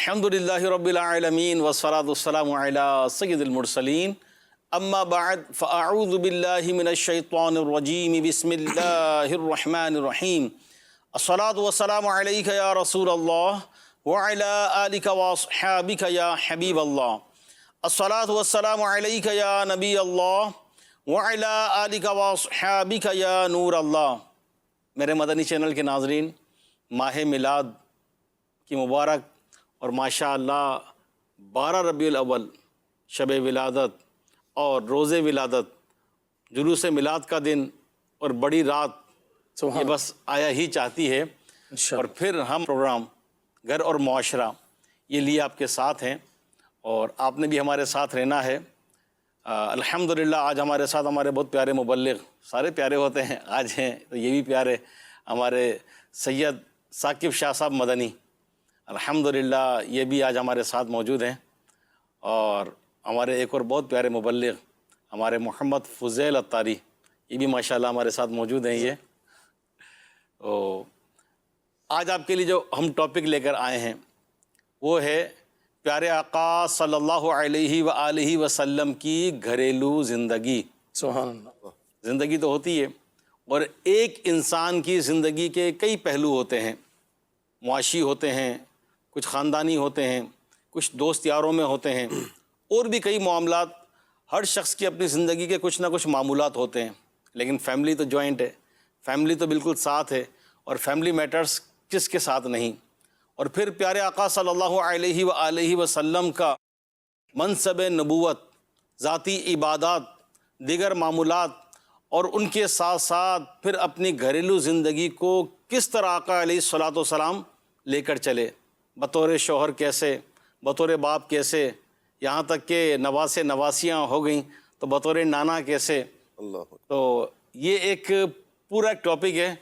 الحمدللہ رب العالمین والصلاة والسلام علی سید المرسلین اما بعد فاعوذ باللہ من الشیطان الرجیم بسم اللہ الرحمن الرحیم الصلاة والسلام علیک یا رسول اللہ وعلی آلک واصحابک یا حبیب اللہ الصلاة والسلام علیک یا نبی اللہ وعلی آلک واصحابک یا نور اللہ۔ میرے مدنی چینل کے ناظرین، ماہ میلاد کی مبارک اور ماشاء اللہ 12 ربیع الاول شب ولادت اور روز ولادت، جلوس میلاد کا دن اور بڑی رات یہ بس آیا ہی چاہتی ہے، اور پھر ہم پروگرام گھر اور معاشرہ یہ لیے آپ کے ساتھ ہیں اور آپ نے بھی ہمارے ساتھ رہنا ہے۔ الحمدللہ آج ہمارے ساتھ ہمارے بہت پیارے مبلغ، سارے پیارے ہوتے ہیں، آج ہیں تو یہ بھی پیارے، ہمارے سید ثاقب شاہ صاحب مدنی، الحمدللہ یہ بھی آج ہمارے ساتھ موجود ہیں، اور ہمارے ایک اور بہت پیارے مبلغ ہمارے محمد فضیل عطاری، یہ بھی ماشاءاللہ ہمارے ساتھ موجود ہیں۔ یہ تو آج آپ کے لیے جو ہم ٹاپک لے کر آئے ہیں وہ ہے پیارے آقا صلی اللہ علیہ وآلہ وسلم کی گھریلو زندگی۔ سبحان اللہ۔ زندگی تو ہوتی ہے، اور ایک انسان کی زندگی کے کئی پہلو ہوتے ہیں، معاشی ہوتے ہیں، کچھ خاندانی ہوتے ہیں، کچھ دوست یاروں میں ہوتے ہیں، اور بھی کئی معاملات۔ ہر شخص کی اپنی زندگی کے کچھ نہ کچھ معمولات ہوتے ہیں، لیکن فیملی تو جوائنٹ ہے، فیملی تو بالکل ساتھ ہے، اور فیملی میٹرز کس کے ساتھ نہیں۔ اور پھر پیارے آقا صلی اللہ علیہ وآلہ وسلم کا منصب نبوت، ذاتی عبادات، دیگر معمولات، اور ان کے ساتھ ساتھ پھر اپنی گھریلو زندگی کو کس طرح آقا علیہ الصلوۃ والسلام لے کر چلے، بطور شوہر کیسے، بطور باپ کیسے، یہاں تک کہ نواسے نواسیاں ہو گئیں تو بطور نانا کیسے۔ تو یہ ایک پورا ٹاپک ہے،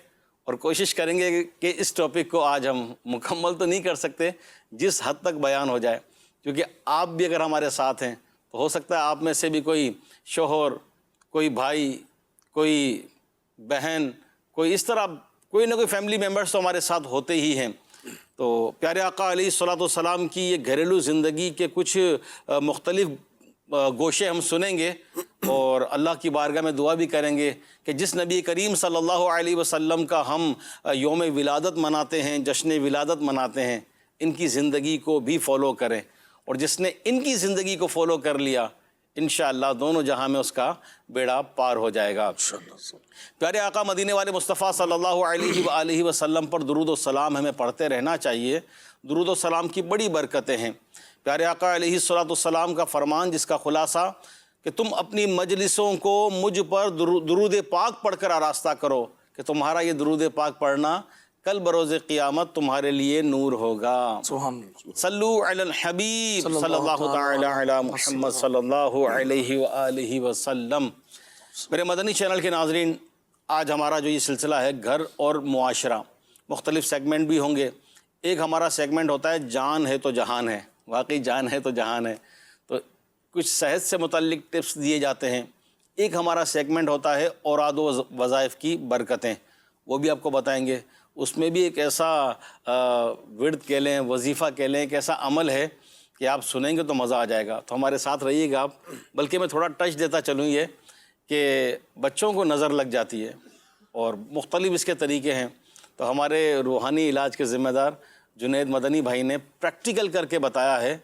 اور کوشش کریں گے کہ اس ٹاپک کو آج ہم مکمل تو نہیں کر سکتے، جس حد تک بیان ہو جائے، کیونکہ آپ بھی اگر ہمارے ساتھ ہیں تو ہو سکتا ہے آپ میں سے بھی کوئی شوہر، کوئی بھائی، کوئی بہن، کوئی اس طرح کوئی نہ کوئی فیملی ممبرس تو ہمارے ساتھ ہوتے ہی ہیں۔ تو پیارے آقا علیہ الصلوۃ والسلام کی یہ گھریلو زندگی کے کچھ مختلف گوشے ہم سنیں گے، اور اللہ کی بارگاہ میں دعا بھی کریں گے کہ جس نبی کریم صلی اللہ علیہ وسلم کا ہم یوم ولادت مناتے ہیں، جشن ولادت مناتے ہیں، ان کی زندگی کو بھی فالو کریں، اور جس نے ان کی زندگی کو فالو کر لیا انشاءاللہ دونوں جہاں میں اس کا بیڑا پار ہو جائے گا۔ پیارے آقا مدینے والے مصطفیٰ صلی اللہ علیہ وآلہ وسلم پر درود و سلام ہمیں پڑھتے رہنا چاہیے۔ درود و سلام کی بڑی برکتیں ہیں۔ پیارے آقا علیہ الصلوۃ والسلام کا فرمان، جس کا خلاصہ کہ تم اپنی مجلسوں کو مجھ پر درود پاک پڑھ کر آراستہ کرو، کہ تمہارا یہ درود پاک پڑھنا کل بروز قیامت تمہارے لیے نور ہوگا۔ صلو علی الحبیب صلی اللہ تعالی علی محمد صلی اللہ علیہ وآلہ وسلم۔ میرے مدنی چینل کے ناظرین، آج ہمارا جو یہ سلسلہ ہے گھر اور معاشرہ، مختلف سیگمنٹ بھی ہوں گے۔ ایک ہمارا سیگمنٹ ہوتا ہے جان ہے تو جہان ہے، واقعی جان ہے تو جہان ہے، تو کچھ صحت سے متعلق ٹپس دیے جاتے ہیں۔ ایک ہمارا سیگمنٹ ہوتا ہے اوراد و وظائف کی برکتیں، وہ بھی آپ کو بتائیں گے۔ اس میں بھی ایک ایسا ورد کہہ لیں، وظیفہ کہہ لیں، ایک ایسا عمل ہے کہ آپ سنیں گے تو مزہ آ جائے گا، تو ہمارے ساتھ رہیے گا آپ۔ بلکہ میں تھوڑا ٹچ دیتا چلوں یہ کہ بچوں کو نظر لگ جاتی ہے، اور مختلف اس کے طریقے ہیں، تو ہمارے روحانی علاج کے ذمہ دار جنید مدنی بھائی نے پریکٹیکل کر کے بتایا ہے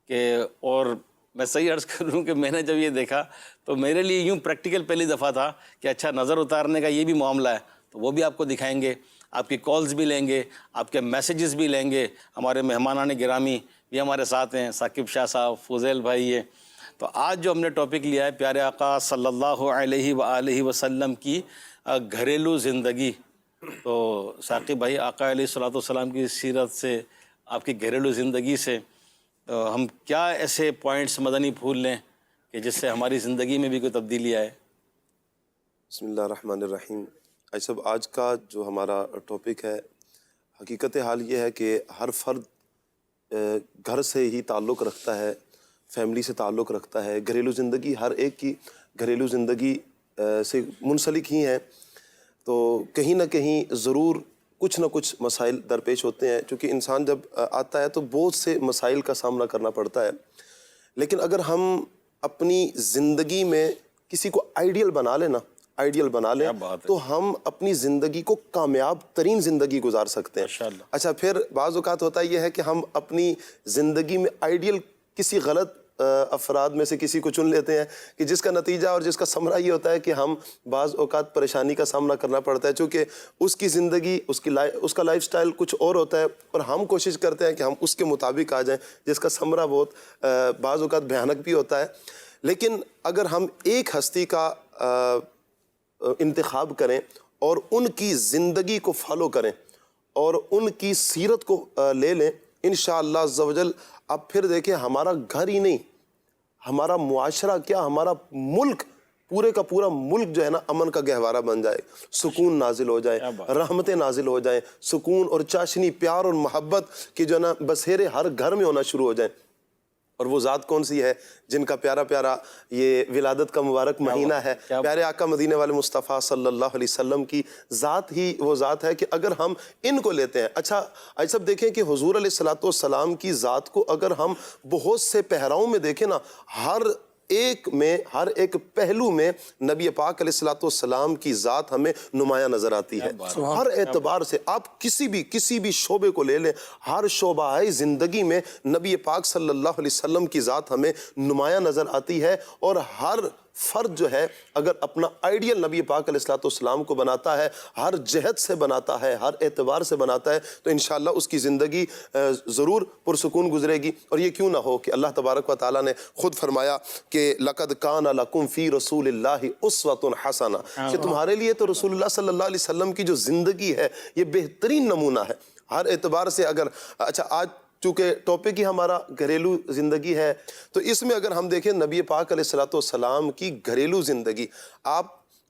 کہ، اور میں صحیح عرض کروں کہ میں نے جب یہ دیکھا تو میرے لیے یوں پریکٹیکل پہلی دفعہ تھا کہ اچھا نظر اتارنے کا یہ بھی معاملہ ہے، تو وہ بھی آپ کو دکھائیں گے، آپ کی کالز بھی لیں گے، آپ کے میسیجز بھی لیں گے۔ ہمارے مہمانان گرامی بھی ہمارے ساتھ ہیں، ثاقب شاہ صاحب، فضیل بھائی ہے۔ تو آج جو ہم نے ٹاپک لیا ہے پیارے آقا صلی اللہ علیہ وآلہ وسلم کی گھریلو زندگی، تو ثاقب بھائی، آقا علیہ الصلوۃ والسلام کی سیرت سے، آپ کی گھریلو زندگی سے ہم کیا ایسے پوائنٹس مدنی پھول لیں کہ جس سے ہماری زندگی میں بھی کوئی تبدیلی آئے؟ بسم اللہ الرحمن الرحیم۔ صاحب، آج کا جو ہمارا ٹاپک ہے، حقیقت حال یہ ہے کہ ہر فرد گھر سے ہی تعلق رکھتا ہے، فیملی سے تعلق رکھتا ہے، گھریلو زندگی ہر ایک کی گھریلو زندگی سے منسلک ہی ہیں، تو کہیں نہ کہیں ضرور کچھ نہ کچھ مسائل درپیش ہوتے ہیں، چونکہ انسان جب آتا ہے تو بہت سے مسائل کا سامنا کرنا پڑتا ہے. لیکن اگر ہم اپنی زندگی میں کسی کو آئیڈیل بنا لیں نا، آئیڈیل بنا لیں تو ہم اپنی زندگی کو کامیاب ترین زندگی گزار سکتے ہیں. اچھا، پھر بعض اوقات ہوتا یہ ہے کہ ہم اپنی زندگی میں آئیڈیل کسی غلط افراد میں سے کسی کو چن لیتے ہیں کہ جس کا نتیجہ اور جس کا ثمرہ یہ ہوتا ہے کہ ہم بعض اوقات پریشانی کا سامنا کرنا پڑتا ہے، چونکہ اس کی زندگی، اس کا لائف سٹائل کچھ اور ہوتا ہے، اور ہم کوشش کرتے ہیں کہ ہم اس کے مطابق آ جائیں، جس کا ثمرہ بہت بعض اوقات بھیانک بھی ہوتا ہے. لیکن اگر ہم ایک ہستی کا انتخاب کریں اور ان کی زندگی کو فالو کریں اور ان کی سیرت کو لے لیں، انشاءاللہ عز و جل اب پھر دیکھیں ہمارا گھر ہی نہیں، ہمارا معاشرہ کیا، ہمارا ملک، پورے کا پورا ملک جو ہے نا امن کا گہوارہ بن جائے، سکون نازل ہو جائے، رحمتیں نازل ہو جائیں، سکون اور چاشنی، پیار اور محبت کی جو ہے نا بسیرے ہر گھر میں ہونا شروع ہو جائیں. اور وہ ذات کون سی ہے جن کا پیارا پیارا یہ ولادت کا مبارک مہینہ ہے، پیارے آقا مدینے والے مصطفیٰ صلی اللہ علیہ وسلم کی ذات ہی وہ ذات ہے کہ اگر ہم ان کو لیتے ہیں. اچھا سب دیکھیں کہ حضور علیہ السلام کی ذات کو اگر ہم بہت سے پہراؤں میں دیکھیں نا، ہر ایک پہلو میں نبی پاک علیہ السلام کی ذات ہمیں نمایاں نظر آتی ہے. ہر اعتبار سے آپ کسی بھی شعبے کو لے لیں، ہر شعبہ زندگی میں نبی پاک صلی اللہ علیہ وسلم کی ذات ہمیں نمایاں نظر آتی ہے. اور ہر فرد جو ہے اگر اپنا آئیڈیل نبی پاک علیہ السلام کو بناتا ہے، ہر جہت سے بناتا ہے، ہر اعتبار سے بناتا ہے، تو انشاءاللہ اس کی زندگی ضرور پرسکون گزرے گی. اور یہ کیوں نہ ہو کہ اللہ تبارک و تعالیٰ نے خود فرمایا کہ لَقَدْ كَانَ لَكُمْ فِي رَسُولِ اللَّهِ أُسْوَةٌ حَسَنَةٌ، کہ تمہارے لیے تو رسول اللہ صلی اللہ علیہ وسلم کی جو زندگی ہے یہ بہترین نمونہ ہے ہر اعتبار سے. اگر اچھا آج چونکہ ٹاپک ہی ہمارا گھریلو زندگی ہے، تو اس میں اگر ہم دیکھیں نبی پاک علیہ السلام کی گھریلو زندگی،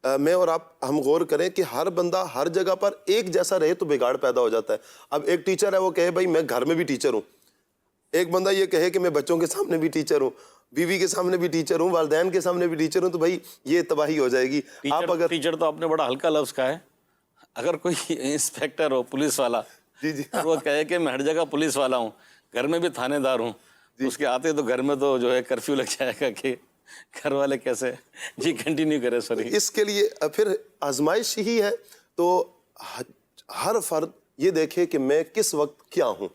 میں اور آپ ہم غور کریں کہ ہر بندہ ہر جگہ پر ایک جیسا رہے تو بگاڑ پیدا ہو جاتا ہے. اب ایک ٹیچر ہے، وہ کہے بھائی میں گھر میں بھی ٹیچر ہوں، ایک بندہ یہ کہے کہ میں بچوں کے سامنے بھی ٹیچر ہوں، بیوی کے سامنے بھی ٹیچر ہوں، والدین کے سامنے بھی ٹیچر ہوں، تو بھائی یہ تباہی ہو جائے گی. آپ اگر ٹیچر تو آپ نے بڑا ہلکا لفظ کہا ہے. اگر کوئی انسپیکٹر ہو، پولیس والا، اور وہ کہے کہ میں ہر جگہ پولیس والا ہوں، گھر میں بھی تھانے دار ہوں، اس کے آتے تو گھر میں تو جو ہے کرفیو لگ جائے گا کہ گھر والے کیسے. جی کنٹینیو کرے. سوری. اس کے لیے پھر آزمائش ہی ہے. تو ہر فرد یہ دیکھے کہ میں کس وقت کیا ہوں.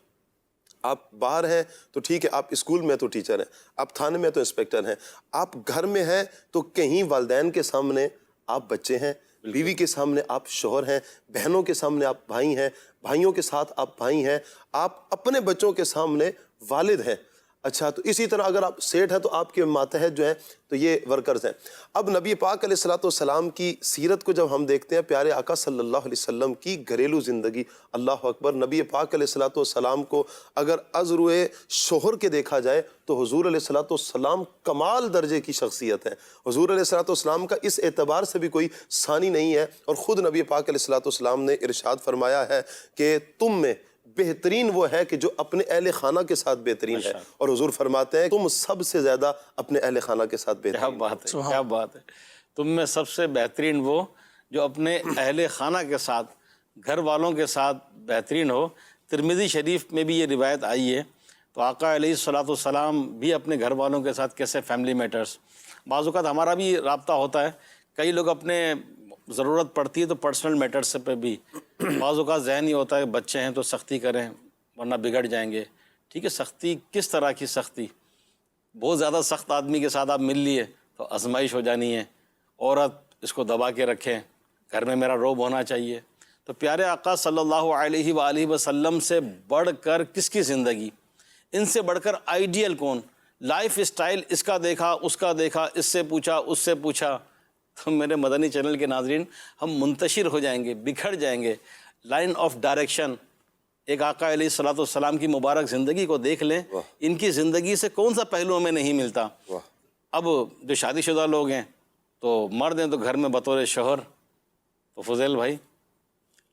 آپ باہر ہیں تو ٹھیک ہے، آپ اسکول میں تو ٹیچر ہیں، آپ تھانے میں تو انسپیکٹر ہیں، آپ گھر میں ہیں تو کہیں والدین کے سامنے آپ بچے ہیں، بیوی کے سامنے آپ شوہر ہیں، بہنوں کے سامنے آپ بھائی ہیں، بھائیوں کے ساتھ آپ بھائی ہیں، آپ اپنے بچوں کے سامنے والد ہیں. اچھا، تو اسی طرح اگر آپ سیٹ ہیں تو آپ کے ماتحت جو ہیں تو یہ ورکرز ہیں. اب نبی پاک علیہ السلام کی سیرت کو جب ہم دیکھتے ہیں، پیارے آقا صلی اللہ علیہ وسلم کی گھریلو زندگی، اللہ اکبر. نبی پاک علیہ السلام کو اگر از روئے شوہر کے دیکھا جائے تو حضور علیہ السلام کمال درجے کی شخصیت ہے. حضور علیہ السلام کا اس اعتبار سے بھی کوئی ثانی نہیں ہے. اور خود نبی پاک علیہ السلام نے ارشاد فرمایا ہے کہ تم میں بہترین وہ ہے کہ جو اپنے اہل خانہ کے ساتھ بہترین ہے. اور حضور فرماتے ہیں تم سب سے زیادہ اپنے اہل خانہ کے ساتھ بہترین. کیا بات ہے، کیا بات ہے. تم میں سب سے بہترین وہ جو اپنے اہل خانہ کے ساتھ، گھر والوں کے ساتھ بہترین ہو. ترمذی شریف میں بھی یہ روایت آئی ہے. تو آقا علیہ السلام بھی اپنے گھر والوں کے ساتھ کیسے فیملی میٹرز، بعض اوقات ہمارا بھی رابطہ ہوتا ہے، کئی لوگ اپنے ضرورت پڑتی ہے تو پرسنل میٹرز سے پہ بھی بعض اوقات ذہن ہی ہوتا ہے بچے ہیں تو سختی کریں ورنہ بگڑ جائیں گے. ٹھیک ہے، سختی کس طرح کی سختی؟ بہت زیادہ سخت آدمی کے ساتھ آپ مل لیے تو آزمائش ہو جانی ہے. عورت اس کو دبا کے رکھیں، گھر میں میرا روب ہونا چاہیے. تو پیارے آقا صلی اللہ علیہ وآلہ وسلم سے بڑھ کر کس کی زندگی، ان سے بڑھ کر آئیڈیل کون؟ لائف اسٹائل اس کا دیکھا، اس کا دیکھا، اس سے پوچھا، اس سے پوچھا. تو میرے مدنی چینل کے ناظرین، ہم منتشر ہو جائیں گے، بکھر جائیں گے. Line of direction. ایک آقا علیہ السلام کی مبارک زندگی کو دیکھ لیں، ان کی زندگی سے کون سا پہلو ہمیں نہیں ملتا. اب جو شادی شدہ لوگ ہیں تو مرد ہیں تو گھر میں بطور شوہر، تو فضیل بھائی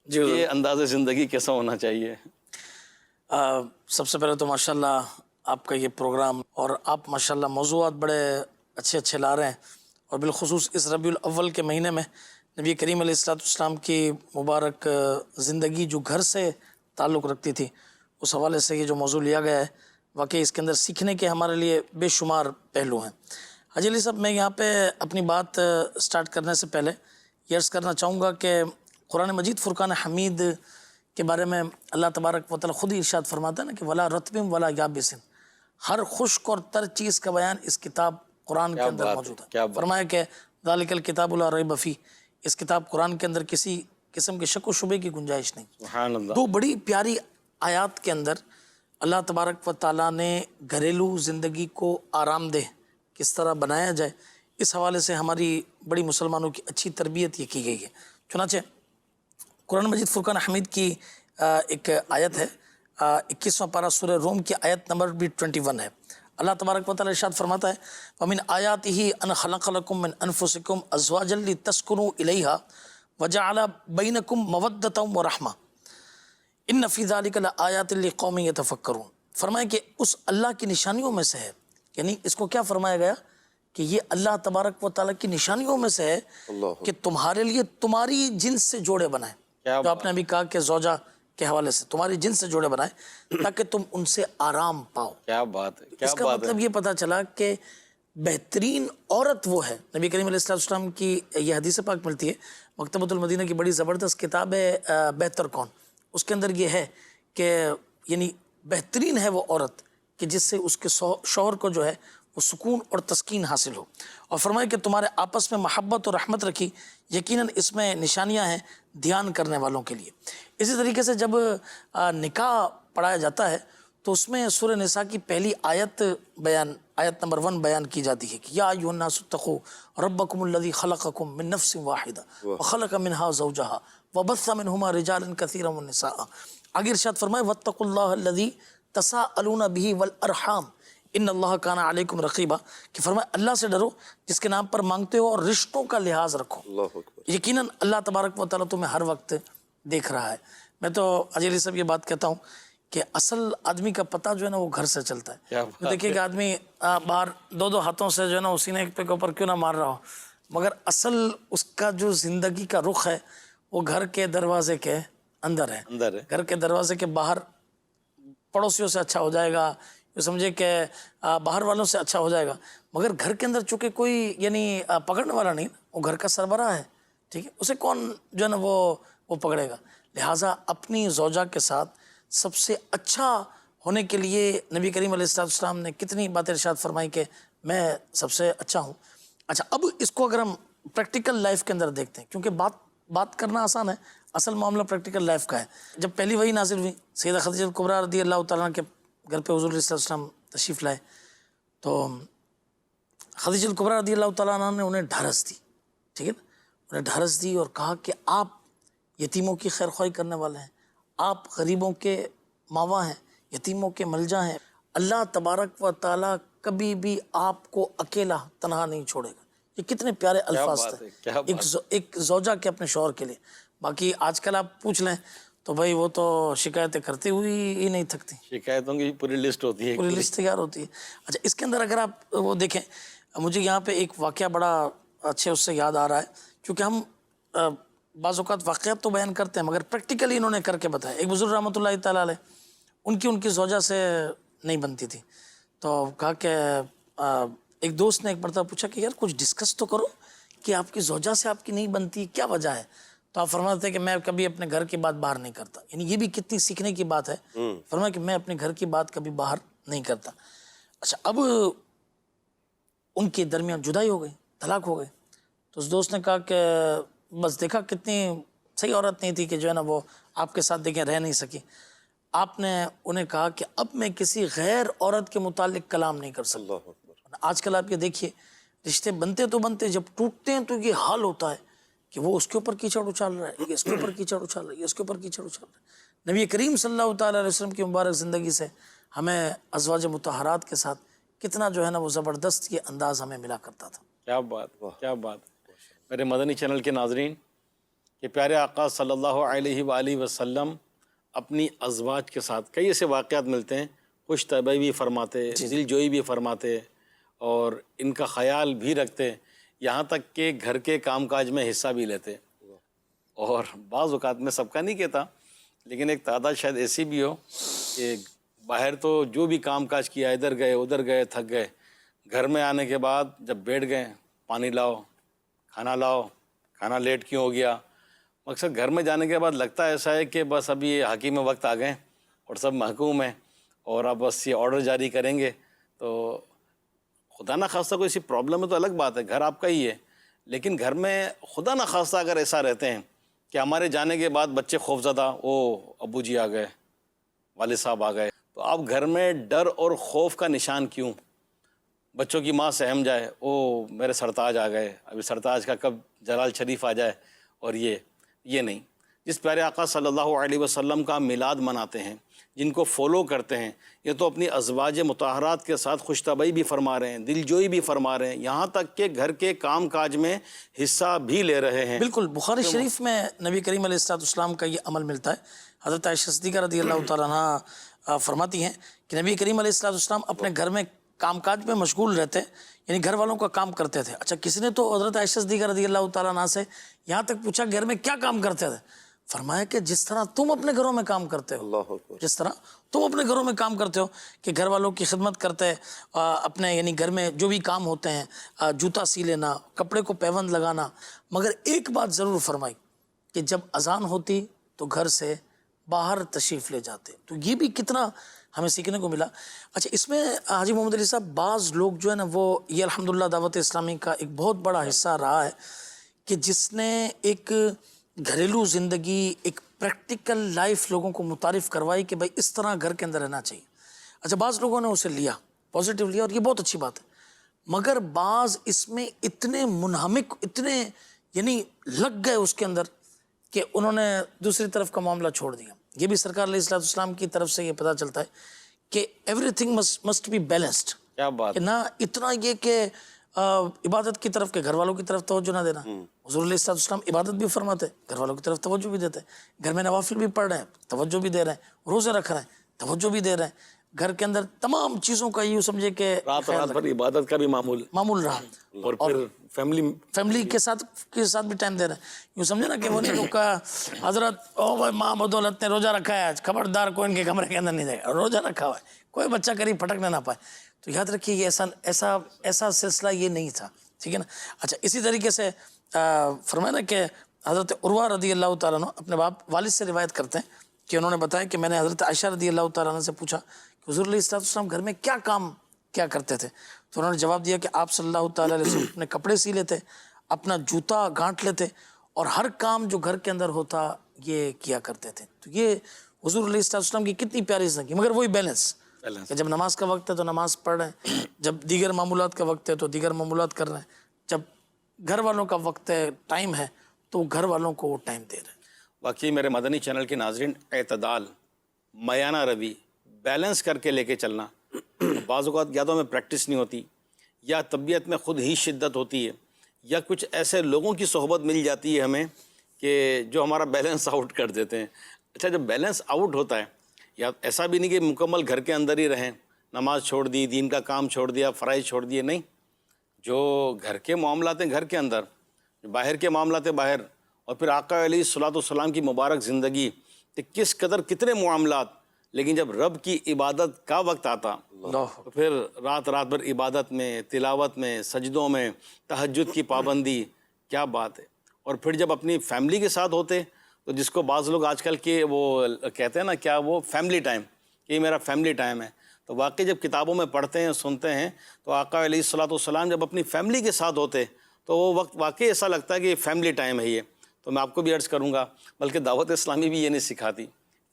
جی یہ انداز زندگی کیسا ہونا چاہیے؟ سب سے پہلے تو ماشاءاللہ آپ کا یہ پروگرام، اور آپ ماشاءاللہ موضوعات بڑے اچھے لا رہے ہیں. اور بالخصوص اس ربیع الاول کے مہینے میں نبی کریم علیہ السلام کی مبارک زندگی جو گھر سے تعلق رکھتی تھی، اس حوالے سے یہ جو موضوع لیا گیا ہے واقعی اس کے اندر سیکھنے کے ہمارے لیے بے شمار پہلو ہیں۔ حاجی علی صاحب، میں یہاں پہ اپنی بات سٹارٹ کرنے سے پہلے یہ عرض کرنا چاہوں گا کہ قرآن مجید فرقان حمید کے بارے میں اللہ تبارک و تعالیٰ خود ہی ارشاد فرماتا ہے نا کہ ولا رطب ولا یابس، ہر خشک اور تر چیز کا بیان اس کتاب قرآن کے اندر موجود ہے۔ فرمایا کہ ذالک الکتاب لا ریب فیہ، اس کتاب قرآن کے اندر کسی قسم کے شک و شبے کی گنجائش نہیں۔ سبحان اللہ۔ دو بڑی پیاری آیات کے اندر اللہ تبارک و تعالیٰ نے گھریلو زندگی کو آرام دہ کس طرح بنایا جائے، اس حوالے سے ہماری بڑی مسلمانوں کی اچھی تربیت یہ کی گئی ہے۔ چنانچہ قرآن مجید فرقان حمید کی ایک آیت ہے، 21واں پارہ سورہ روم کی آیت نمبر بھی 21 ہے۔ اللہ تبارک و تعالیٰ ارشاد فرماتا ہے وَمِنْ آیَاتِهِ أَنْ خَلَقَ لَكُم مِّنْ أَنفُسِكُمْ أَزْوَاجًا لِتَسْكُنُوا إِلَيْهَا وَجَعَلَ بَيْنَكُم مَّوَدَّةً وَرَحْمَةً إِنَّ فِي ذَلِكَ لَآيَاتٍ لِقَوْمٍ يَتَفَكَّرُونَ۔ فرمایا کہ اس اللہ کی نشانیوں میں سے ہے، یعنی اس کو کیا فرمایا گیا کہ یہ اللہ تبارک و تعالیٰ کی نشانیوں میں سے ہے کہ تمہارے لیے تمہاری جنس سے جوڑے بنائیں، جو آپ نے ابھی کہا کہ زوجہ کے حوالے سے تمہاری جنس سے جوڑے بنائیں تاکہ تم ان سے آرام پاؤ۔ کیا بات ہے، کیا اس کا بات ہے۔ مطلب یہ پتا چلا کہ بہترین عورت وہ ہے۔ نبی کریم علیہ السلام کی یہ حدیث پاک ملتی ہے، مکتبۃ المدینہ کی بڑی زبردست کتاب ہے بہتر کون، اس کے اندر یہ ہے کہ یعنی بہترین ہے وہ عورت کہ جس سے اس کے شوہر کو جو ہے وہ سکون اور تسکین حاصل ہو، اور فرمائے کہ تمہارے آپس میں محبت اور رحمت رکھی، یقیناً اس میں نشانیاں ہیں دھیان کرنے والوں کے لیے۔ اسی طریقے سے جب نکاح پڑھایا جاتا ہے تو اس میں سورہ نساء کی پہلی آیت نمبر 1 بیان کی جاتی ہے کہ یا ایھا الناس اتقوا ربکم الذی خلقکم من نفس واحدہ وخلق منها زوجہا وبث منہما رجالا کثیرا ونساء۔ آگے ارشاد فرمائے واتقوا اللہ الذی تساءلون بہ والارحام ان اللہ کان علیکم رقیبا، کہ فرمائے اللہ سے ڈرو جس کے نام پر مانگتے ہو اور رشتوں کا لحاظ رکھو، اللہ اکبر۔ یقیناً اللہ تبارک و تعالیٰ تمہیں ہر وقت دیکھ رہا ہے۔ میں تو حاجی علی صاحب یہ بات کہتا ہوں کہ اصل آدمی کا پتہ جو ہے نا وہ گھر سے چلتا ہے۔ دیکھیے کہ آدمی باہر دو ہاتھوں سے جو ہے نا وہ سینے کے اوپر کیوں نہ مار رہا ہو، مگر اصل اس کا جو زندگی کا رخ ہے وہ گھر کے دروازے کے اندر ہے، گھر کے دروازے کے باہر پڑوسیوں سے اچھا ہو جائے گا، یہ سمجھے کہ باہر والوں سے اچھا ہو جائے گا، مگر گھر کے اندر چونکہ کوئی یعنی پکڑنے والا نہیں، وہ گھر کا سربراہ ہے، ٹھیک ہے، اسے کون جو ہے نا وہ پکڑے گا۔ لہٰذا اپنی زوجہ کے ساتھ سب سے اچھا ہونے کے لیے نبی کریم علیہ السلام نے کتنی باتیں ارشاد فرمائی کہ میں سب سے اچھا ہوں۔ اچھا، اب اس کو اگر ہم پریکٹیکل لائف کے اندر دیکھتے ہیں، کیونکہ بات کرنا آسان ہے، اصل معاملہ پریکٹیکل لائف کا ہے۔ جب پہلی وحی نازل ہوئی، سیدہ خدیجہ کبریٰ رضی اللہ تعالیٰ کے گھر پہ حضور علیہ السلام تشریف لائے تو خدیجہ کبریٰ رضی اللہ تعالیٰ عنہ نے انہیں ڈھارس دی، ٹھیک ہے نا، انہیں ڈھارس دی اور کہا کہ آپ یتیموں کی خیر خواہی کرنے والے ہیں، آپ غریبوں کے ماوا ہیں، یتیموں کے ملجا ہیں، اللہ تبارک و تعالیٰ کبھی بھی آپ کو اکیلا تنہا نہیں چھوڑے گا۔ یہ کتنے پیارے الفاظ تھے ایک زوجہ کے اپنے شوہر کے لیے۔ باقی آج کل آپ پوچھ لیں تو بھائی وہ تو شکایتیں کرتے ہوئی ہی نہیں تھکتی، شکایتوں کی پوری لسٹ ہوتی ہے، پوری لسٹ تیار ہوتی ہے۔ اچھا، اس کے اندر اگر آپ وہ دیکھیں، مجھے یہاں پہ ایک واقعہ بڑا اچھے اس سے یاد آ رہا ہے، کیونکہ ہم بعض اوقات واقعات تو بیان کرتے ہیں مگر پریکٹیکلی انہوں نے کر کے بتایا۔ ایک بزرگ رحمۃ اللہ تعالیٰ علیہ، ان کی زوجہ سے نہیں بنتی تھی، تو کہا کہ ایک دوست نے ایک مرتبہ پوچھا کہ یار کچھ ڈسکس تو کرو کہ آپ کی زوجہ سے آپ کی نہیں بنتی، کیا وجہ ہے؟ تو آپ فرماتے تھے کہ میں کبھی اپنے گھر کی بات باہر نہیں کرتا، یعنی یہ بھی کتنی سیکھنے کی بات ہے۔ فرمایا کہ میں اپنے گھر کی بات کبھی باہر نہیں کرتا۔ اچھا، اب ان کے درمیان جدائی ہو گئی، طلاق ہو گئی، تو اس دوست نے کہا کہ بس دیکھا کتنی صحیح عورت نہیں تھی کہ جو ہے نا وہ آپ کے ساتھ دیکھیں رہ نہیں سکی۔ آپ نے انہیں کہا کہ اب میں کسی غیر عورت کے متعلق کلام نہیں کر سکتا۔ آج کل آپ یہ دیکھیے، رشتے بنتے تو بنتے، جب ٹوٹتے ہیں تو یہ حال ہوتا ہے کہ وہ اس کے اوپر کیچڑ اچھال رہا ہے، یہ اس کے اوپر کیچڑ اچھال رہا ہے، یہ اس کے اوپر کیچڑ اچھال رہا ہے۔ نبی کریم صلی اللہ تعالیٰ علیہ وسلم کی مبارک زندگی سے ہمیں ازواج مطہرات کے ساتھ کتنا جو ہے نا وہ زبردست یہ انداز ہمیں ملا کرتا تھا۔ کیا بات، کیا بات۔ میرے مدنی چینل کے ناظرین، کہ پیارے آقا صلی اللہ علیہ وآلہ وسلم اپنی ازواج کے ساتھ کئی ایسے واقعات ملتے ہیں، خوش طبعی بھی فرماتے، دل جوئی بھی فرماتے، اور ان کا خیال بھی رکھتے، یہاں تک کہ گھر کے کام کاج میں حصہ بھی لیتے۔ اور بعض اوقات میں سب کا نہیں کہتا لیکن ایک تعداد شاید ایسی بھی ہو کہ باہر تو جو بھی کام کاج کیا ادھر گئے ادھر گئے تھک گئے، گھر میں آنے کے بعد جب بیٹھ گئے پانی لاؤ، کھانا لیٹ کیوں ہو گیا، مقصد گھر میں جانے کے بعد لگتا ہے ایسا ہے کہ بس ابھی یہ حاکی میں وقت آ گئے اور سب محکوم ہیں اور اب بس یہ آرڈر جاری کریں گے. تو خدا نہ خواستہ کوئی سی پرابلم ہے تو الگ بات ہے، گھر آپ کا ہی ہے، لیکن گھر میں خدا نہ خواستہ اگر ایسا رہتے ہیں کہ ہمارے جانے کے بعد بچے خوفزدہ، او ابو جی آ گئے، والد صاحب آ گئے، تو اب گھر میں ڈر اور خوف کا نشان کیوں؟ بچوں کی ماں سہم جائے، او میرے سرتاج آ گئے، ابھی سرتاج کا کب جلال شریف آ جائے، اور یہ نہیں. جس پیارے آقا صلی اللہ علیہ وسلم کا میلاد مناتے ہیں، جن کو فالو کرتے ہیں، یہ تو اپنی ازواج مطہرات کے ساتھ خوش طبعی بھی فرما رہے ہیں، دل جوئی بھی فرما رہے ہیں، یہاں تک کہ گھر کے کام کاج میں حصہ بھی لے رہے ہیں. بالکل. بخاری شریف میں نبی کریم علیہ السلام کا یہ عمل ملتا ہے. حضرت عائشہ صدیقہ رضی اللہ تعالیٰ عنہ فرماتی ہیں کہ نبی کریم علیہ السلام اپنے گھر میں کام کاج میں مشغول رہتے، یعنی گھر والوں کا کام کرتے تھے. اچھا، کسی نے تو حضرت عائشہ صدیقہ رضی اللہ تعالیٰ عنہ سے یہاں تک پوچھا گھر میں کیا کام کرتے تھے؟ فرمایا کہ جس طرح تم اپنے گھروں میں کام کرتے ہو، اللہ اکبر. جس طرح تم اپنے گھروں میں کام کرتے ہو کہ گھر والوں کی خدمت کرتے، اپنے یعنی گھر میں جو بھی کام ہوتے ہیں، جوتا سی لینا، کپڑے کو پیوند لگانا. مگر ایک بات ضرور فرمائی کہ جب اذان ہوتی تو گھر سے باہر تشریف لے جاتے. تو یہ بھی کتنا ہمیں سیکھنے کو ملا. اچھا، اس میں حاجی محمد علی صاحب بعض لوگ جو ہے نا وہ یہ الحمدللہ دعوت اسلامی کا ایک بہت بڑا حصہ رہا ہے کہ جس نے ایک گھریلو زندگی، ایک پریکٹیکل لائف لوگوں کو متعارف کروائی کہ بھائی اس طرح گھر کے اندر رہنا چاہیے. اچھا، بعض لوگوں نے اسے لیا، پازیٹیو لیا، اور یہ بہت اچھی بات ہے. مگر بعض اس میں اتنے منہمک، اتنے یعنی لگ گئے اس کے اندر کہ انہوں نے دوسری طرف کا معاملہ چھوڑ دیا. یہ بھی سرکار علیہ السلام کی طرف سے یہ پتہ چلتا ہے کہ everything must be balanced. کیا بات کہ نہ اتنا یہ کہ عبادت کی طرف کے گھر والوں کی طرف توجہ نہ دینا. حضور علیہ السلام عبادت بھی فرماتے، گھر والوں کی طرف توجہ بھی دیتے، گھر میں نوافل بھی پڑھ رہے ہیں توجہ بھی دے رہے ہیں، روزے رکھ رہے ہیں توجہ بھی دے رہے ہیں. گھر کے اندر تمام چیزوں کا یوں سمجھے کہ رات بھر عبادت کا بھی معمول رہا، اور پھر فیملی کے ساتھ بھی ٹائم دے رہے ہیں. یوں سمجھے نا کہ وہ نہیں کہا حضرت او بھائی ماں بدولت نے روزہ رکھا ہے آج، خبردار کوئی ان کے کمرے کے اندر نہیں جائے گا، روزہ رکھا ہوا ہے، کوئی بچہ قریب پھٹکنے نہ پائے. تو یاد رکھیے یہ ایسا سلسلہ یہ نہیں تھا. ٹھیک ہے نا. اچھا، اسی طریقے سے فرمایا نا کہ حضرت عروہ رضی اللہ تعالیٰ عنہ اپنے والد سے روایت کرتے ہیں کہ انہوں نے بتایا کہ میں نے حضرت عائشہ رضی اللہ تعالیٰ عنہ سے پوچھا کہ حضور علیہ السلام گھر میں کیا کام کیا کرتے تھے؟ تو انہوں نے جواب دیا کہ آپ صلی اللہ تعالیٰ علیہ وسلم اپنے کپڑے سی لیتے، اپنا جوتا گانٹ لیتے، اور ہر کام جو گھر کے اندر ہوتا یہ کیا کرتے تھے. تو یہ حضور علیہ السلام کی کتنی پیاری زندگی. مگر وہی بیلنس کہ جب نماز کا وقت ہے تو نماز پڑھ رہے ہیں، جب دیگر معمولات کا وقت ہے تو دیگر معمولات کر رہے ہیں، جب گھر والوں کا وقت ہے، ٹائم ہے، تو گھر والوں کو وہ ٹائم دے رہے ہیں. واقعی میرے مدنی چینل کے ناظرین، اعتدال، میانہ روی، بیلنس کر کے لے کے چلنا. بعض اوقات یا تو ہمیں پریکٹس نہیں ہوتی، یا طبیعت میں خود ہی شدت ہوتی ہے، یا کچھ ایسے لوگوں کی صحبت مل جاتی ہے ہمیں کہ جو ہمارا بیلنس آؤٹ کر دیتے ہیں. اچھا، جب بیلنس آؤٹ ہوتا ہے، یا ایسا بھی نہیں کہ مکمل گھر کے اندر ہی رہیں، نماز چھوڑ دی، دین کا کام چھوڑ دیا، فرائض چھوڑ دیے، نہیں. جو گھر کے معاملات ہیں گھر کے اندر، باہر کے معاملات ہیں باہر، اور پھر آقا علیہ الصلوۃ والسلام کی مبارک زندگی کہ کس قدر کتنے معاملات. لیکن جب رب کی عبادت کا وقت آتا تو پھر رات بھر عبادت میں، تلاوت میں، سجدوں میں، تہجد کی پابندی، کیا بات ہے. اور پھر جب اپنی فیملی کے ساتھ ہوتے تو جس کو بعض لوگ آج کل کے وہ کہتے ہیں نا کیا، وہ فیملی ٹائم، کہ یہ میرا فیملی ٹائم ہے. تو واقعی جب کتابوں میں پڑھتے ہیں، سنتے ہیں، تو آقا علیہ الصلوۃ والسلام جب اپنی فیملی کے ساتھ ہوتے تو وہ وقت واقعی ایسا لگتا ہے کہ یہ فیملی ٹائم ہے. یہ تو میں آپ کو بھی عرض کروں گا، بلکہ دعوت اسلامی بھی یہ نہیں سکھاتی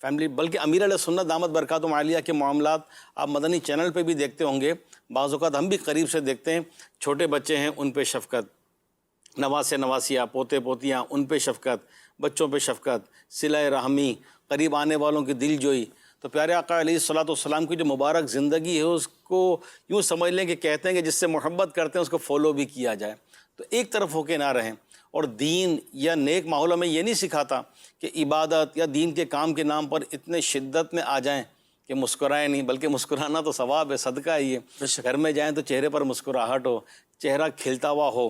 فیملی، بلکہ امیر علیہ سنت دامت برکاتہم عالیہ کے معاملات آپ مدنی چینل پہ بھی دیکھتے ہوں گے. بعض اوقات ہم بھی قریب سے دیکھتے ہیں، چھوٹے بچے ہیں ان پہ شفقت، نواسے نواسیاں، پوتے پوتیاں، ان پہ شفقت، بچوں پہ شفقت، صلہ رحمی، قریب آنے والوں کی دل جوئی. تو پیارے آقا علیہ الصلوۃ والسلام کی جو مبارک زندگی ہے اس کو یوں سمجھ لیں کہ کہتے ہیں کہ جس سے محبت کرتے ہیں اس کو فالو بھی کیا جائے. تو ایک طرف ہو کے نہ رہیں. اور دین یا نیک ماحول میں یہ نہیں سکھاتا کہ عبادت یا دین کے کام کے نام پر اتنے شدت میں آ جائیں کہ مسکرائیں نہیں، بلکہ مسکرانا تو ثواب ہے، صدقہ ہے یہ. گھر میں جائیں تو چہرے پر مسکراہٹ ہو، چہرہ کھلتا ہوا ہو،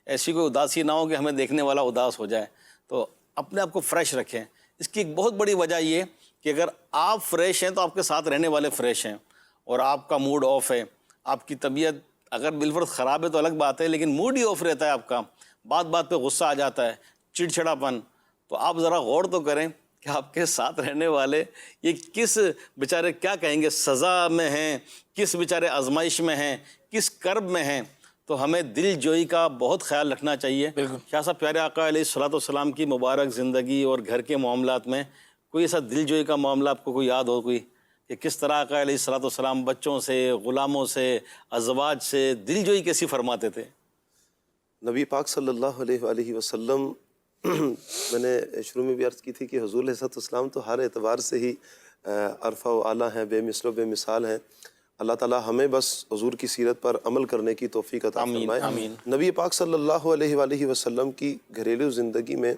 ایسی کوئی اداسی نہ ہو کہ ہمیں دیکھنے والا اداس ہو جائے. تو اپنے آپ کو فریش رکھیں. اس کی ایک بہت بڑی وجہ یہ کہ اگر آپ فریش ہیں تو آپ کے ساتھ رہنے والے فریش ہیں, اور آپ کا موڈ آف ہے, آپ کی طبیعت اگر بالفرض خراب ہے تو الگ بات ہے, لیکن موڈ ہی آف رہتا ہے آپ کا, بات بات پہ غصہ آ جاتا ہے, چڑچڑاپن, تو آپ ذرا غور تو کریں کہ آپ کے ساتھ رہنے والے یہ کس بیچارے کیا کہیں گے سزا میں ہیں, کس بیچارے آزمائش میں ہیں, کس کرب میں ہیں. تو ہمیں دل جوئی کا بہت خیال رکھنا چاہیے. شاہ صاحب پیارے آقا علیہ الصلوۃ والسلام کی مبارک زندگی اور گھر کے معاملات میں کوئی ایسا دل جوئی کا معاملہ آپ کو کوئی یاد ہو کوئی, کہ کس طرح آقا علیہ الصلوۃ والسلام بچوں سے, غلاموں سے, ازواج سے دل جوئی کیسی فرماتے تھے؟ نبی پاک صلی اللہ علیہ وآلہ وسلم میں نے شروع میں بھی عرض کی تھی کہ حضور علیہ السلام تو ہر اعتبار سے ہی عرفہ و اعلیٰ ہیں, بے مثل و بے مثال ہیں. اللہ تعالیٰ ہمیں بس حضور کی سیرت پر عمل کرنے کی توفیق عطا فرمائے. آمین. نبی پاک صلی اللہ علیہ وآلہ وسلم کی گھریلو زندگی میں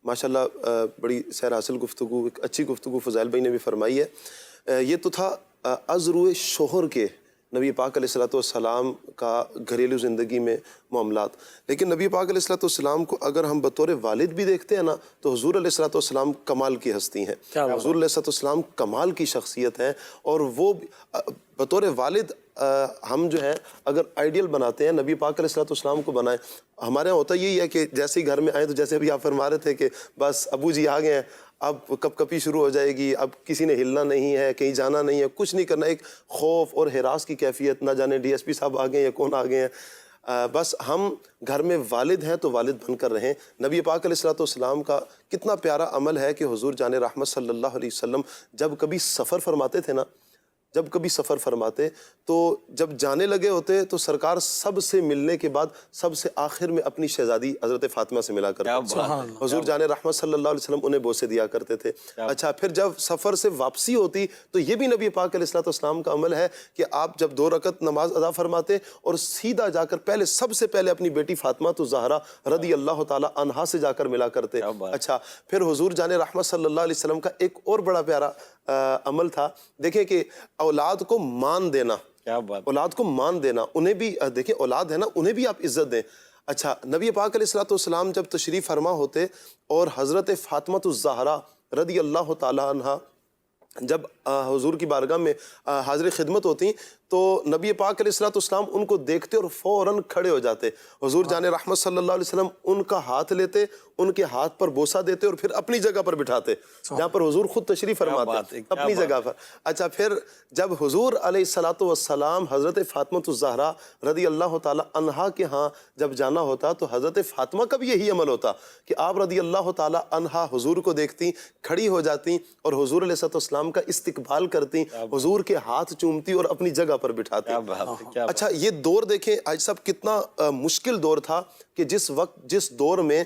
ماشاءاللہ بڑی سیر حاصل گفتگو, ایک اچھی گفتگو فضائل بھائی نے بھی فرمائی ہے. یہ تو تھا از روئے شوہر کے نبی پاک علیہ السلام کا گھریلو زندگی میں معاملات. لیکن نبی پاک علیہ السلام کو اگر ہم بطور والد بھی دیکھتے ہیں نا, تو حضور علیہ السلام کمال کی ہستی ہیں. حضور علیہ السلام کمال کی شخصیت ہیں, اور وہ بطور والد ہم جو ہے اگر آئیڈیل بناتے ہیں نبی پاک علیہ السلام کو بنائیں. ہمارے یہاں ہوتا یہی ہے کہ جیسے ہی گھر میں آئیں تو جیسے ابھی آپ فرما رہے تھے کہ بس ابو جی آ گئے ہیں, اب کپ کپی شروع ہو جائے گی, اب کسی نے ہلنا نہیں ہے, کہیں جانا نہیں ہے, کچھ نہیں کرنا, ایک خوف اور ہراس کی کیفیت, نہ جانے ڈی ایس پی صاحب آ گئے ہیں یا کون آ گئے ہیں. بس ہم گھر میں والد ہیں تو والد بن کر رہیں. نبی پاک علیہ السلام کا کتنا پیارا عمل ہے کہ حضور جان رحمت صلی اللہ علیہ وسلم جب کبھی سفر فرماتے تھے نا, جب کبھی سفر فرماتے تو جب جانے لگے ہوتے تو سرکار سب سے ملنے کے بعد سب سے آخر میں اپنی شہزادی حضرت فاطمہ سے ملا کرتے. حضور جان رحمت صلی اللہ علیہ وسلم انہیں بوسے دیا کرتے تھے. اچھا, پھر جب سفر سے واپسی ہوتی تو یہ بھی نبی پاک علیہ السلام کا عمل ہے کہ آپ جب 2 رکعت نماز ادا فرماتے اور سیدھا جا کر سب سے پہلے اپنی بیٹی فاطمہ تو زہرا رضی اللہ تعالی عنہا سے جا کر ملا کرتے. اچھا, پھر حضور جان رحمت صلی اللہ علیہ وسلم کا ایک اور بڑا پیارا عمل تھا. دیکھیں کہ اولاد کو مان دینا, اولاد کو مان دینا, انہیں بھی دیکھیں اولاد ہے نا, انہیں بھی آپ عزت دیں. اچھا, نبی پاک علیہ السلام جب تشریف فرما ہوتے اور حضرت فاطمہ الزہرا رضی اللہ تعالی عنہا جب حضور کی بارگاہ میں حاضر خدمت ہوتی تو نبی پاک علیہ السلام ان کو دیکھتے اور فوراً کھڑے ہو جاتے. حضور جان رحمت صلی اللہ علیہ وسلم ان کا ہاتھ لیتے, ان کے ہاتھ پر بوسہ دیتے اور پھر اپنی جگہ پر بٹھاتے جہاں پر حضور خود تشریف فرماتے, اپنی جگہ پر. اچھا, پھر جب حضور علیہ السلام حضرت فاطمہ الزہرا رضی اللہ تعالی عنہا کے ہاں جب جانا ہوتا تو حضرت فاطمہ کا بھی یہی عمل ہوتا کہ آپ رضی اللہ تعالی عنہا حضور کو دیکھتی, کھڑی ہو جاتی اور حضور علیہ السلام کا استقبال کرتی, حضور کے ہاتھ چومتی اور اپنی جگہ پر بٹھاتی. اچھا, یہ دور دیکھیں آج صاحب کتنا مشکل دور تھا کہ جس دور میں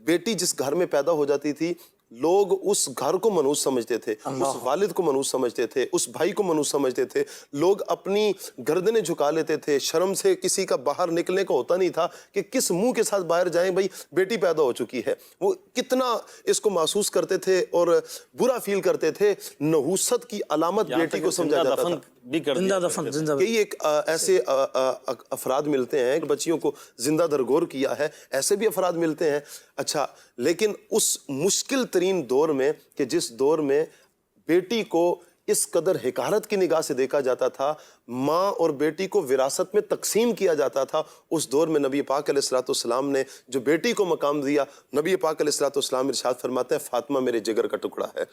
بیٹی جس گھر میں پیدا ہو جاتی تھی لوگ اس گھر کو منحوس سمجھتے تھے, اس والد کو منحوس سمجھتے تھے, اس بھائی کو منحوس سمجھتے تھے. لوگ اپنی گردنیں جھکا لیتے تھے, شرم سے کسی کا باہر نکلنے کا ہوتا نہیں تھا کہ کس منہ کے ساتھ باہر جائیں, بھائی بیٹی پیدا ہو چکی ہے. وہ کتنا اس کو محسوس کرتے تھے اور برا فیل کرتے تھے. نحوست کی علامت بیٹی کو سمجھا جاتا تھا. کئی ایک ایسے افراد ملتے ہیں بچیوں کو زندہ درگور کیا ہے, ایسے بھی افراد ملتے ہیں. اچھا, لیکن اس مشکل ترین دور میں کہ جس دور میں بیٹی کو اس قدر حقارت کی نگاہ سے دیکھا جاتا تھا, ماں اور بیٹی کو وراثت میں تقسیم کیا جاتا تھا, اس دور میں نبی پاک علیہ السلام نے جو بیٹی کو مقام دیا, نبی پاک علیہ السلام ارشاد فرماتے ہیں فاطمہ میرے جگر کا ٹکڑا ہے.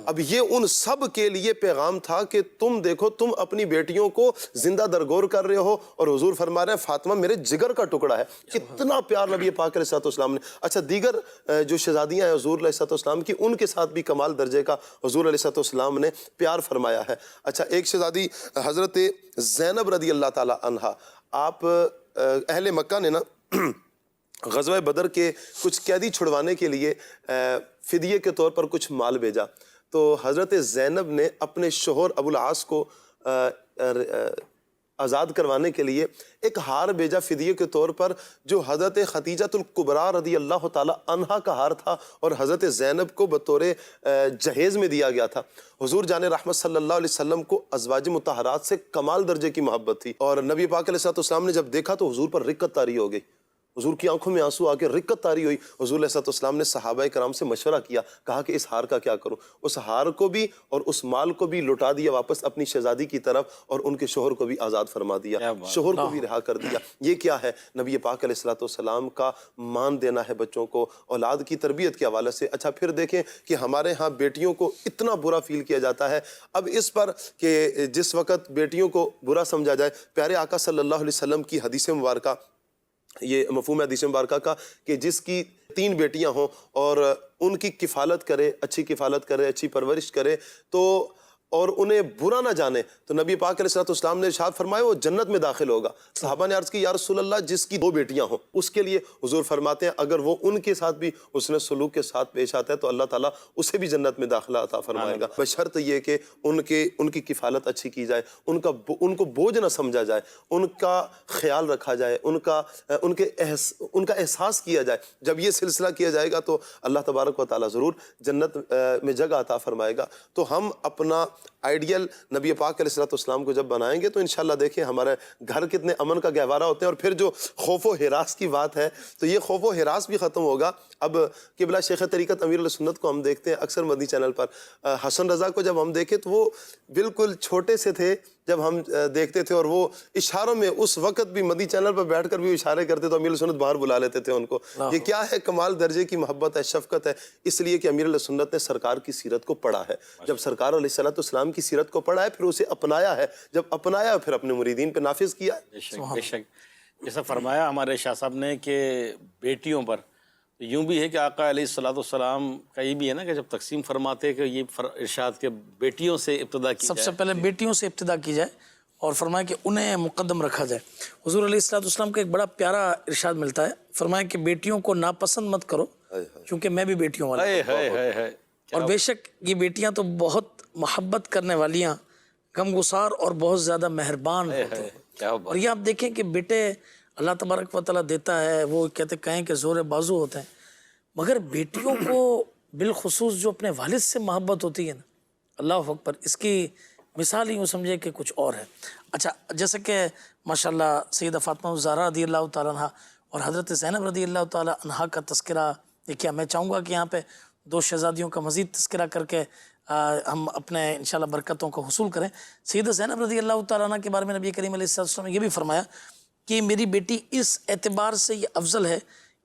اب یہ ان سب کے لیے پیغام تھا کہ تم دیکھو تم اپنی بیٹیوں کو زندہ درگور کر رہے ہو اور حضور فرما رہے ہیں فاطمہ میرے جگر کا ٹکڑا ہے. کتنا پیار نبی پاک علیہ السلام نے. اچھا, دیگر جو شہزادیاں ہیں حضور علیہ السلام کی, ان کے ساتھ بھی کمال درجے کا حضور علیہ السلام نے پیار فرمایا ہے. اچھا, ایک شہزادی حضرت زینب رضی اللہ تعالی عنہا, آپ اہل مکہ نے نا غزوہ بدر کے کچھ قیدی چھڑوانے کے لیے فدیے کے طور پر کچھ مال بھیجا, تو حضرت زینب نے اپنے شوہر ابو العاص کو آزاد کروانے کے لیے ایک ہار بھیجا فدیے کے طور پر, جو حضرت خدیجہ الکبریٰ رضی اللہ تعالی عنہا کا ہار تھا اور حضرت زینب کو بطور جہیز میں دیا گیا تھا. حضور جان رحمت صلی اللہ علیہ وسلم کو ازواج مطہرات سے کمال درجے کی محبت تھی, اور نبی پاک علیہ السلام نے جب دیکھا تو حضور پر رقت طاری ہو گئی. حضور کی آنکھوں میں آنسو آ کے رقت طاری ہوئی. حضور علیہ السلام نے صحابہ کرام سے مشورہ کیا, کہا کہ اس ہار کا کیا کروں. اس ہار کو بھی اور اس مال کو بھی لوٹا دیا واپس اپنی شہزادی کی طرف, اور ان کے شوہر کو بھی آزاد فرما دیا, شوہر کو بھی رہا کر دیا. یہ کیا ہے؟ نبی پاک علیہ السلام کا مان دینا ہے بچوں کو اولاد کی تربیت کے حوالے سے. اچھا پھر دیکھیں کہ ہمارے ہاں بیٹیوں کو اتنا برا فیل کیا جاتا ہے. اب اس پر کہ جس وقت بیٹیوں کو برا سمجھا جائے, پیارے آقا صلی اللہ علیہ وسلم کی حدیث مبارکہ, یہ مفہوم ہے حدیث مبارکہ کا کہ جس کی 3 بیٹیاں ہوں اور ان کی کفالت کرے, اچھی کفالت کرے, اچھی پرورش کرے تو اور انہیں برا نہ جانے, تو نبی پاک علیہ السلام نے ارشاد فرمایا وہ جنت میں داخل ہوگا. صحابہ نے عرض کی یا رسول اللہ جس کی 2 بیٹیاں ہوں اس کے لیے, حضور فرماتے ہیں اگر وہ ان کے ساتھ بھی حسن سلوک کے ساتھ پیش آتا ہے تو اللہ تعالیٰ اسے بھی جنت میں داخلہ عطا فرمائے گا, بشرط یہ کہ ان کی کفالت اچھی کی جائے, ان کو بوجھ نہ سمجھا جائے, ان کا خیال رکھا جائے, ان کا احساس کیا جائے. جب یہ سلسلہ کیا جائے گا تو اللہ تبارک و تعالیٰ ضرور جنت میں جگہ عطا فرمائے گا. تو ہم اپنا آئیڈیل نبی پاک علیہ السلام کو جب بنائیں گے تو انشاءاللہ دیکھیں ہمارے گھر کتنے امن کا گہوارہ ہوتے ہیں. اور پھر جو خوف و ہراس کی بات ہے تو یہ خوف و ہراس بھی ختم ہوگا. اب قبلہ شیخ طریقت امیر السنت کو ہم دیکھتے ہیں اکثر مدنی چینل پر, حسن رضا کو جب ہم دیکھیں تو وہ بالکل چھوٹے سے تھے جب ہم دیکھتے تھے, اور وہ اشاروں میں اس وقت بھی مدنی چینل پر بیٹھ کر بھی اشارے کرتے تو امیر السنت باہر بلا لیتے تھے ان کو. یہ کیا ہے؟ کمال درجے کی محبت ہے, شفقت ہے, اس لیے کہ امیر السنت نے سرکار کی سیرت کو پڑھا ہے. جب سرکار علیہ السلام کی سیرت کو پڑھا ہے پھر اسے اپنایا ہے, جب اپنایا پھر اپنے مریدین پہ نافذ کیا ہے. بے شک جیسا فرمایا ہمارے شاہ صاحب نے کہ بیٹیوں پر, یوں بھی ہے کہ آقا علیہ السلام کا یہ بھی ہے نا کہ جب تقسیم فرماتے ہیں کہ یہ ارشاد کے بیٹیوں سے ابتدا کی سب سے پہلے بیٹیوں سے ابتدا کی جائے اور فرمایا کہ انہیں مقدم رکھا جائے. حضور علیہ السلام کا ایک بڑا پیارا ارشاد ملتا ہے, فرمایا کہ بیٹیوں کو ناپسند مت کرو کیونکہ میں بھی بیٹیوں والا ہوں. اور بے شک یہ بیٹیاں تو بہت محبت کرنے والیاں, غمگسار اور بہت زیادہ مہربان ہوتے ہیں. اور یہ آپ دیکھیں کہ بیٹے اللہ تبارک و تعالیٰ دیتا ہے, وہ کہیں کہ زور بازو ہوتے ہیں, مگر بیٹیوں کو بالخصوص جو اپنے والد سے محبت ہوتی ہے نا, اللہ اکبر, اس کی مثال ہی یوں سمجھے کہ کچھ اور ہے. اچھا جیسے کہ ماشاءاللہ سیدہ فاطمہ الزہرا رضی اللہ تعالیٰ عنہ اور حضرت زینب رضی اللہ تعالیٰ عنہ کا تذکرہ دیکھیے. میں چاہوں گا کہ یہاں پہ 2 شہزادیوں کا مزید تذکرہ کر کے ہم اپنے انشاءاللہ برکتوں کو حصول کریں. سیدہ زینب رضی اللہ تعالیٰ عنہ کے بارے میں نبی کریم علیہ السلام نے یہ بھی فرمایا کہ میری بیٹی اس اعتبار سے یہ افضل ہے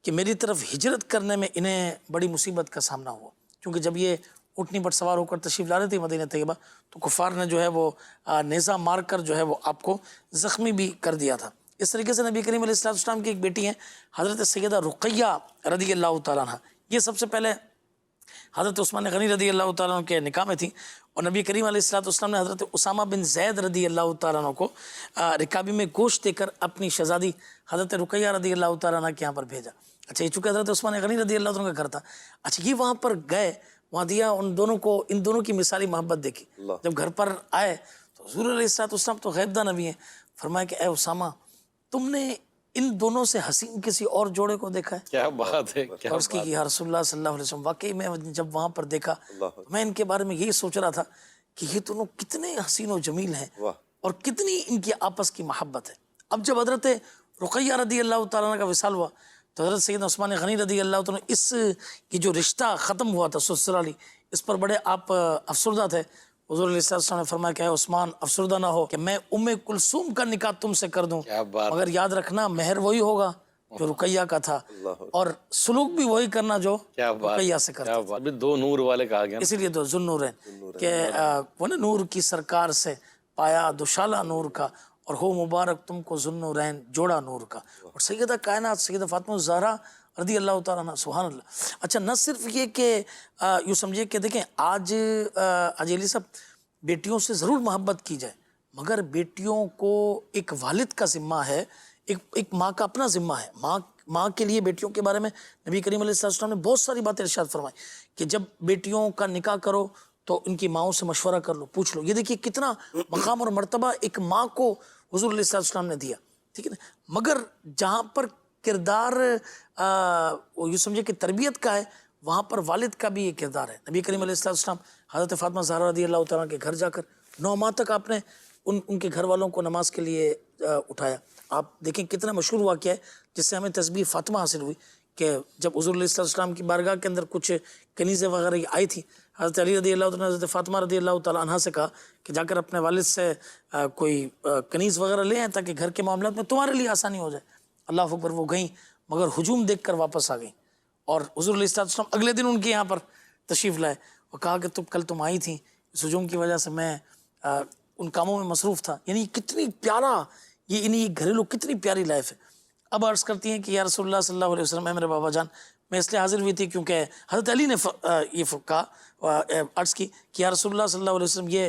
کہ میری طرف ہجرت کرنے میں انہیں بڑی مصیبت کا سامنا ہوا, کیونکہ جب یہ اونٹنی پر سوار ہو کر تشریف لا رہی تھی مدینہ طیبہ تو کفار نے جو ہے وہ نیزہ مار کر جو ہے وہ آپ کو زخمی بھی کر دیا تھا. اس طریقے سے نبی کریم علیہ السلام کی ایک بیٹی ہیں حضرت سیدہ رقیہ رضی اللہ تعالیٰ عنہ, یہ سب سے پہلے حضرت عثمان غنی رضی اللہ تعالیٰ عنہ کے نکاح میں تھیں, اور نبی کریم علیہ السلام نے حضرت اسامہ بن زید رضی اللہ تعالیٰ عنہ کو رکابی میں گوشت دے کر اپنی شہزادی حضرت رقیہ رضی اللہ تعالیٰ عنہ کے یہاں پر بھیجا. اچھا یہ چونکہ حضرت عثمان غنی رضی اللہ عنہ کا گھر تھا, اچھا یہ وہاں پر گئے, وہاں دیا, ان دونوں کی مثالی محبت دیکھی. جب گھر پر آئے تو حضور علیہ السلام تو غیب داں نبی ہیں, فرمایا کہ اے اسامہ تم نے ان دونوں سے حسین کسی اور جوڑے کو دیکھا ہے؟ کیا بات ہے. اور اس کی یا رسول اللہ صلی اللہ علیہ وسلم, واقعی میں جب وہاں پر دیکھا میں ان کے بارے میں یہی سوچ رہا تھا کہ یہ دونوں کتنے حسین و جمیل ہیں اور کتنی ان کی آپس کی محبت ہے. اب جب حضرت رقیہ رضی اللہ تعالیٰ عنہ کا وصال ہوا تو حضرت سیدنا عثمان غنی رضی اللہ تعالیٰ عنہ اس کی جو رشتہ ختم ہوا تھا سسرالی, اس پر بڑے آپ افسردہ تھے. حضور علیہ السلام نے فرمایا کہ اے عثمان افسردہ نہ ہو کہ میں ام کلثوم کا نکاح تم سے کر دوں, مگر یاد رکھنا مہر وہی ہوگا جو رقیہ کا تھا اور سلوک بھی وہی کرنا جو رقیہ سے کرتا تھا. 2 نور والے کہا گیا, اسی لیے تو ذوالنورین کہ وہ نا نور کی سرکار سے پایا دوشالہ نور کا, اور ہو مبارک تم کو ذوالنورین جوڑا نور کا. اور سیدہ کائنات سیدہ فاطمہ الزہرا رضی اللہ تعالیٰ عنہ, سبحان اللہ. اچھا نہ صرف یہ کہ یوں سمجھے کہ دیکھیں آج علی صاحب بیٹیوں سے ضرور محبت کی جائے, مگر بیٹیوں کو ایک والد کا ذمہ ہے, ایک ماں کا اپنا ذمہ ہے. ماں کے لیے بیٹیوں کے بارے میں نبی کریم علیہ السلام نے بہت ساری باتیں ارشاد فرمائی کہ جب بیٹیوں کا نکاح کرو تو ان کی ماؤں سے مشورہ کر لو, پوچھ لو. یہ دیکھیے کتنا مقام اور مرتبہ ایک ماں کو حضور علیہ السلام نے دیا, ٹھیک ہے نا. مگر جہاں پر کردار یوں سمجھے کہ تربیت کا ہے, وہاں پر والد کا بھی یہ کردار ہے. نبی کریم علیہ السلام حضرت فاطمہ زہرا رضی اللہ تعالیٰ کے گھر جا کر 9 ماہ تک آپ نے ان کے گھر والوں کو نماز کے لیے اٹھایا. آپ دیکھیں کتنا مشہور واقعہ ہے جس سے ہمیں تسبیح فاطمہ حاصل ہوئی کہ جب حضور علیہ السلام کی بارگاہ کے اندر کچھ کنیزیں وغیرہ آئی تھی, حضرت علی رضی اللہ عنہ نے حضرت فاطمہ رضی اللہ تعالیٰ عنہ سے کہا کہ جا کر اپنے والد سے کوئی کنیز وغیرہ لے آئیں تاکہ گھر کے معاملات میں تمہارے لیے آسانی ہو جائے. اللہ اکبر, وہ گئیں مگر ہجوم دیکھ کر واپس آ گئیں, اور حضور علیہ السلام اگلے دن ان کے یہاں پر تشریف لائے اور کہا کہ کل تم آئی تھیں, اس ہجوم کی وجہ سے میں ان کاموں میں مصروف تھا. یعنی کتنی پیارا یہ گھریلو کتنی پیاری لائف ہے. اب عرض کرتی ہیں کہ یا رسول اللہ صلی اللہ علیہ وسلم, اے میرے بابا جان, میں اس لیے حاضر ہوئی تھی کیونکہ حضرت علی نے یہ کہا, عرض کی کہ یا رسول اللہ صلی اللہ علیہ وسلم, یہ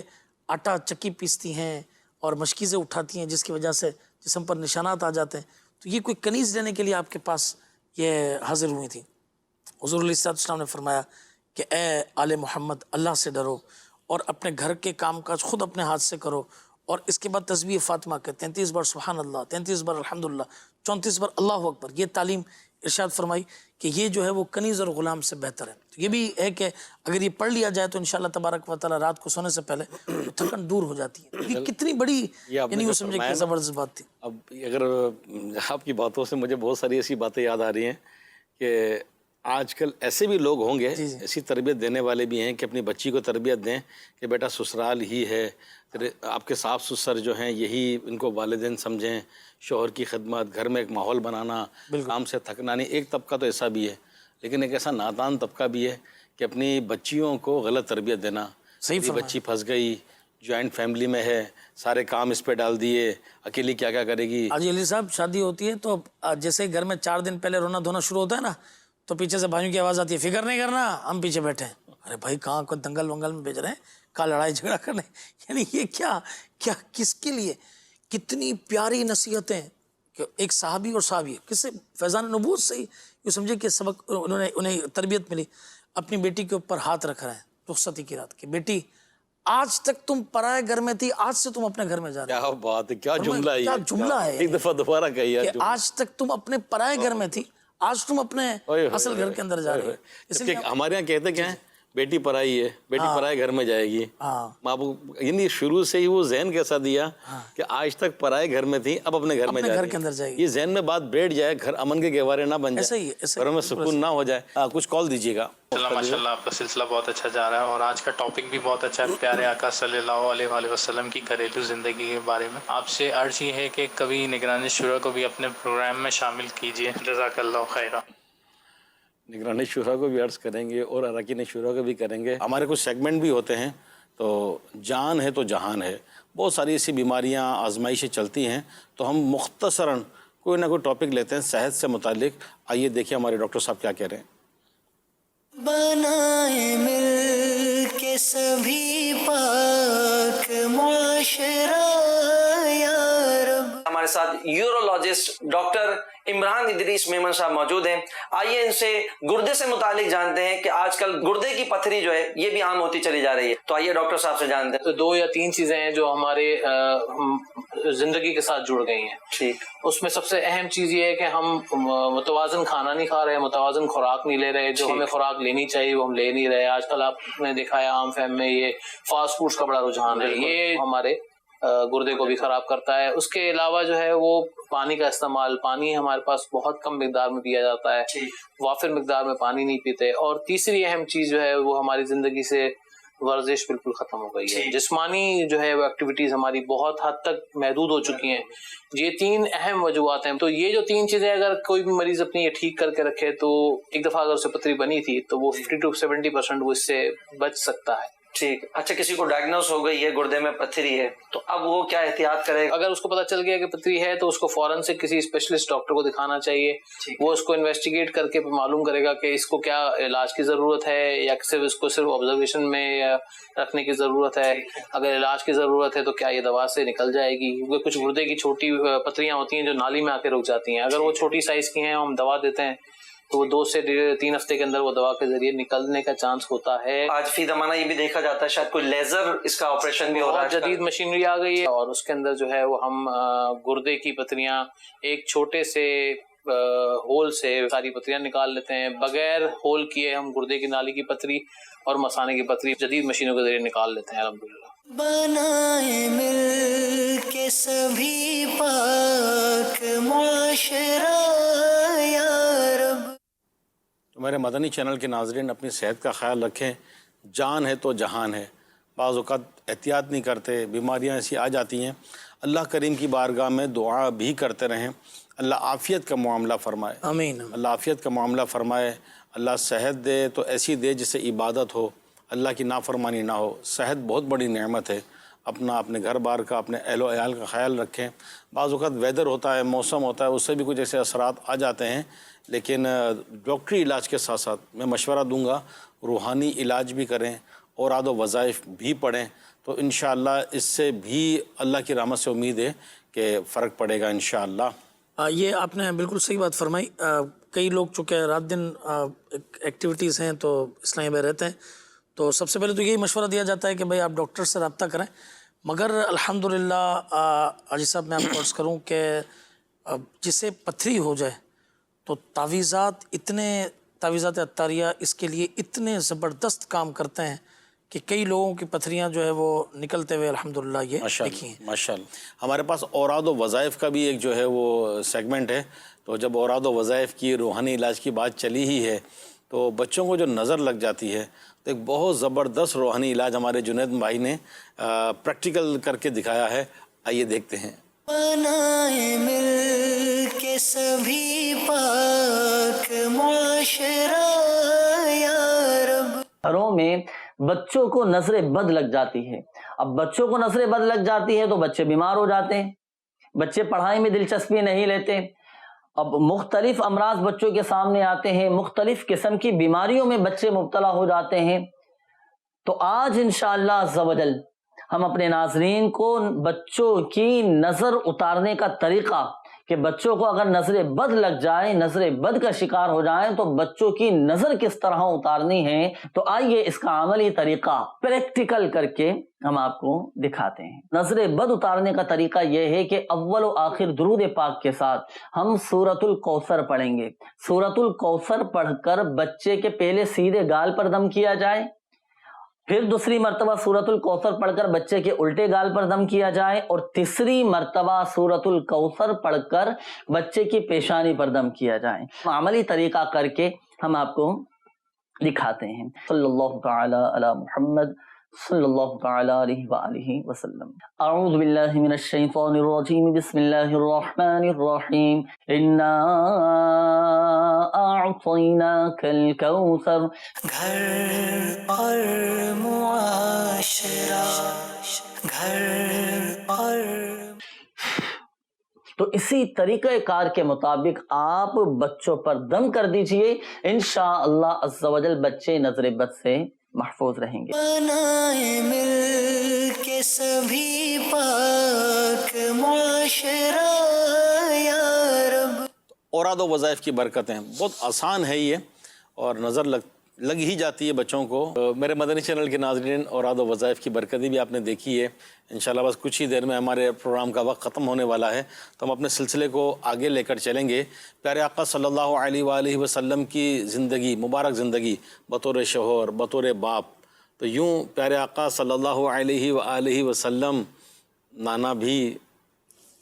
آٹا چکی پیستی ہیں اور مشکیزیں اٹھاتی ہیں جس کی وجہ سے جسم پر نشانات آ جاتے ہیں, تو یہ کوئی کنیز لینے کے لیے آپ کے پاس یہ حاضر ہوئی تھی. حضور علیہ السلام نے فرمایا کہ اے آل محمد, اللہ سے ڈرو اور اپنے گھر کے کام کاج خود اپنے ہاتھ سے کرو, اور اس کے بعد تسبیح فاطمہ کے 33 بار سبحان اللہ, 33 بار الحمدللہ, 34 بار اللہ اکبر. یہ تعلیم ارشاد فرمائی کہ یہ جو ہے وہ کنیز اور غلام سے بہتر ہے. تو یہ بھی ہے کہ اگر یہ پڑھ لیا جائے تو انشاءاللہ تبارک و تعالی رات کو سونے سے پہلے تھکن دور ہو جاتی ہے. یہ کتنی بڑی یعنی وہ سمجھے کہ زبردست بات تھی. اب اگر آپ کی باتوں سے مجھے بہت ساری ایسی باتیں یاد آ رہی ہیں کہ آج کل ایسے بھی لوگ ہوں گے, ایسی تربیت دینے والے بھی ہیں کہ اپنی بچی کو تربیت دیں کہ بیٹا سسرال ہی ہے, آپ کے صاف ستھر جو ہیں یہی ان کو والدین سمجھیں, شوہر کی خدمت, گھر میں ایک ماحول بنانا, کام سے تھکنا نہیں. ایک طبقہ تو ایسا بھی ہے, لیکن ایک ایسا نادان طبقہ بھی ہے کہ اپنی بچیوں کو غلط تربیت دینا. صحیح, بچی پھنس گئی, جوائنٹ فیملی میں ہے, سارے کام اس پہ ڈال دیے, اکیلی کیا کرے گی. حاجی علی صاحب, شادی ہوتی ہے تو جیسے گھر میں 4 دن پہلے رونا دھونا شروع ہوتا ہے نا, تو پیچھے سے بھائیوں کی آواز آتی ہے, فکر نہیں کرنا, ہم پیچھے بیٹھے ہیں. ارے بھائی کہاں کو دنگل ونگل میں بھیج رہے ہیں, کہاں لڑائی جھگڑا کرنے. یعنی یہ کیا کس کے لیے کتنی پیاری نصیحتیں کہ ایک صحابی اور صحابی کس سے فیضان نبوت سے ہی یہ سمجھے کہ سبق انہیں تربیت ملی. اپنی بیٹی کے اوپر ہاتھ رکھ رہے ہیں رخصتی کی رات کہ بیٹی آج تک تم پرائے گھر میں تھی, آج سے تم اپنے گھر میں جا رہے. کیا بات ہے, کیا جملہ ہے, کیا جملہ ہے, ایک دفعہ دوبارہ کہیے کہ آج تک تم اپنے پرائے گھر میں تھی, آج تم اپنے اصل گھر کے اندر جا رہے ہیں. ہمارے یہاں کہتے کیا ہیں, بیٹی پرائی ہے, بیٹی پرائے گھر میں جائے گی. ماں باپ یعنی شروع سے ہی وہ ذہن کیسا دیا کہ آج تک پرائے گھر میں تھی, اب اپنے گھر میں گھر کے اندر جائے گی. یہ ذہن میں بات بیٹھ جائے, گھر امن کے گہوارے نہ بن جائے, گھروں میں سکون نہ ہو جائے. کچھ کال دیجیے گا. ماشاءاللہ آپ کا سلسلہ بہت اچھا جا رہا ہے, اور آج کا ٹاپک بھی بہت اچھا ہے, پیارے آقا صلی اللہ علیہ وآلہ وسلم کی گھریلو زندگی کے بارے میں. آپ سے عرض یہ ہے کہ کبھی نگرانی شورا کو بھی اپنے پروگرام میں شامل کیجیے. جزاک اللہ خیرہ. نگرانی شورا کو بھی عرض کریں گے اور اراکین شورا کو بھی کریں گے. ہمارے کچھ سیگمنٹ بھی ہوتے ہیں, تو جان ہے تو جہان ہے, بہت ساری ایسی بیماریاں آزمائشیں چلتی ہیں, تو ہم مختصراً کوئی نہ کوئی ٹاپک لیتے ہیں صحت سے متعلق. آئیے دیکھیے ہمارے ڈاکٹر صاحب کیا کہہ رہے ہیں. بنائے مل کے سبھی پاک معاشرہ یا رب. ہمارے ساتھ یورولوجسٹ ڈاکٹر عمران ادریس میمن صاحب موجود ہیں. آئیے ان سے گردے سے متعلق جانتے ہیں کہ آج کل گردے کی پتھری جو ہے یہ بھی عام ہوتی چلی جا رہی ہے. تو آئیے ڈاکٹر صاحب سے جانتے ہیں. تو 2 یا 3 چیزیں ہیں جو ہمارے زندگی کے ساتھ جڑ گئی ہیں. ٹھیک. اس میں سب سے اہم چیز یہ ہے کہ ہم متوازن کھانا نہیں کھا رہے, متوازن خوراک نہیں لے رہے. جو ہمیں خوراک لینی چاہیے وہ ہم لے نہیں رہے. آج کل آپ نے دیکھا ہے عام فہم میں یہ فاسٹ فوڈز کا بڑا رجحان ہے, یہ ہمارے گردے کو بھی خراب کرتا ہے. اس کے علاوہ جو ہے وہ پانی کا استعمال, پانی ہمارے پاس بہت کم مقدار میں پیا جاتا ہے, وافر مقدار میں پانی نہیں پیتے. اور تیسری اہم چیز جو ہے وہ ہماری زندگی سے ورزش بالکل ختم ہو گئی ہے. جسمانی جو ہے وہ ایکٹیویٹیز ہماری بہت حد تک محدود ہو چکی ہیں. یہ 3 اہم وجوہات ہیں. تو یہ جو 3 چیزیں اگر کوئی بھی مریض اپنی یہ ٹھیک کر کے رکھے تو ایک دفعہ اگر اسے پتھری بنی تھی تو وہ 50 to 70% وہ اس سے بچ سکتا ہے. ٹھیک. اچھا, کسی کو ڈائگنوز ہو گئی ہے گردے میں پتھری ہے, تو اب وہ کیا احتیاط کرے؟ اگر اس کو پتہ چل گیا کہ پتھری ہے تو اس کو فوراً سے کسی اسپیشلسٹ ڈاکٹر کو دکھانا چاہیے. وہ اس کو انویسٹیگیٹ کر کے معلوم کرے گا کہ اس کو کیا علاج کی ضرورت ہے یا صرف اس کو صرف آبزرویشن میں رکھنے کی ضرورت ہے. اگر علاج کی ضرورت ہے تو کیا یہ دوا سے نکل جائے گی, کیونکہ کچھ گردے کی چھوٹی پتھریاں ہوتی ہیں جو نالی میں آ کے رک جاتی ہیں. اگر وہ چھوٹی سائز کی ہیں ہم دوا دیتے ہیں تو وہ 2 سے 3 ہفتے کے اندر وہ دوا کے ذریعے نکلنے کا چانس ہوتا ہے. آج فی زمانہ یہ بھی دیکھا جاتا ہے شاید کوئی لیزر اس کا آپریشن بھی ہو رہا ہے. جدید مشینری آ گئی ہے اور اس کے اندر جو ہے وہ ہم گردے کی پتھریاں ایک چھوٹے سے ہول سے ساری پتھریاں نکال لیتے ہیں. بغیر ہول کیے ہم گردے کی نالی کی پتھری اور مثانے کی پتھری جدید مشینوں کے ذریعے نکال لیتے ہیں الحمدللہ. بنائے مل کے سبھی پاک معاشرہ یا رب. تو میرے مدنی چینل کے ناظرین اپنی صحت کا خیال رکھیں. جان ہے تو جہان ہے. بعض اوقات احتیاط نہیں کرتے, بیماریاں ایسی آ جاتی ہیں. اللہ کریم کی بارگاہ میں دعا بھی کرتے رہیں. اللہ عافیت کا معاملہ فرمائے. آمین. اللہ عافیت کا معاملہ فرمائے. اللہ صحت دے تو ایسی دے جس سے عبادت ہو, اللہ کی نافرمانی نہ ہو. صحت بہت بڑی نعمت ہے. اپنے گھر بار کا, اپنے اہل و عیال کا خیال رکھیں. بعض اوقات ویدر ہوتا ہے, موسم ہوتا ہے, اس سے بھی کچھ ایسے اثرات آ جاتے ہیں. لیکن ڈاکٹری علاج کے ساتھ ساتھ میں مشورہ دوں گا روحانی علاج بھی کریں, اوراد و وظائف بھی پڑھیں, تو انشاءاللہ اس سے بھی اللہ کی رحمت سے امید ہے کہ فرق پڑے گا انشاءاللہ. یہ آپ نے بالکل صحیح بات فرمائی. کئی لوگ چونکہ رات دن ایکٹیویٹیز ہیں تو اسلامی میں رہتے ہیں, تو سب سے پہلے تو یہی مشورہ دیا جاتا ہے کہ بھائی آپ ڈاکٹر سے رابطہ کریں. مگر الحمدللہ عاجز صاحب میں آپ کو عرض کروں کہ جسے پتھری ہو جائے تو تعویذات عطاریہ اس کے لیے اتنے زبردست کام کرتے ہیں کہ کئی لوگوں کی پتھریاں جو ہے وہ نکلتے ہوئے الحمدللہ یہ دیکھی ہیں. ماشاءاللہ. ہمارے پاس اوراد و وظائف کا بھی ایک جو ہے وہ سیگمنٹ ہے. تو جب اوراد و وظائف کی روحانی علاج کی بات چلی ہی ہے تو بچوں کو جو نظر لگ جاتی ہے تو ایک بہت زبردست روحانی علاج ہمارے جنید بھائی نے پریکٹیکل کر کے دکھایا ہے. آئیے دیکھتے ہیں. بنائے مل کے سبھی پاک معاشرہ یا رب. گھروں میں بچوں کو نظر بد لگ جاتی ہے. اب بچوں کو نظر بد لگ جاتی ہے تو بچے بیمار ہو جاتے ہیں, بچے پڑھائی میں دلچسپی نہیں لیتے. اب مختلف امراض بچوں کے سامنے آتے ہیں, مختلف قسم کی بیماریوں میں بچے مبتلا ہو جاتے ہیں. تو آج انشاءاللہ عز و جل ہم اپنے ناظرین کو بچوں کی نظر اتارنے کا طریقہ, کہ بچوں کو اگر نظر بد لگ جائے, نظر بد کا شکار ہو جائیں تو بچوں کی نظر کس طرح اتارنی ہے, تو آئیے اس کا عملی طریقہ پریکٹیکل کر کے ہم آپ کو دکھاتے ہیں. نظر بد اتارنے کا طریقہ یہ ہے کہ اول و آخر درود پاک کے ساتھ ہم سورۃ الکوثر پڑھیں گے. سورۃ الکوثر پڑھ کر بچے کے پہلے سیدھے گال پر دم کیا جائے, پھر دوسری مرتبہ سورۃ الکوثر پڑھ کر بچے کے الٹے گال پر دم کیا جائے, اور تیسری مرتبہ سورۃ الکوثر پڑھ کر بچے کی پیشانی پر دم کیا جائے. عملی طریقہ کر کے ہم آپ کو دکھاتے ہیں. صلی اللہ تعالی علی محمد صلی اللہ تعالی علیہ وآلہ وسلم. اعوذ باللہ من الشیطان الرجیم. بسم اللہ الرحمن الرحیم. انا اعطیناک الکوثر. گھر اور معاشرہ, گھر اور. تو اسی طریقہ کار کے مطابق آپ بچوں پر دم کر دیجئے, انشاءاللہ عز و جل بچے نظر بد سے محفوظ رہیں گے. بنائے مل کے سبھی پاک معاشرہ یا رب. اوراد و وظائف کی برکتیں بہت آسان ہے یہ, اور نظر لگ ہی جاتی ہے بچوں کو. میرے مدنی چینل کے ناظرین, اوراد و وظائف کی برکتیں بھی آپ نے دیکھی ہے. انشاءاللہ بس کچھ ہی دیر میں ہمارے پروگرام کا وقت ختم ہونے والا ہے, تو ہم اپنے سلسلے کو آگے لے کر چلیں گے. پیارے آقا صلی اللہ علیہ وآلہ وسلم کی زندگی, مبارک زندگی بطور شوہر, بطور باپ. تو یوں پیارے آقا صلی اللہ علیہ وآلہ وسلم نانا بھی,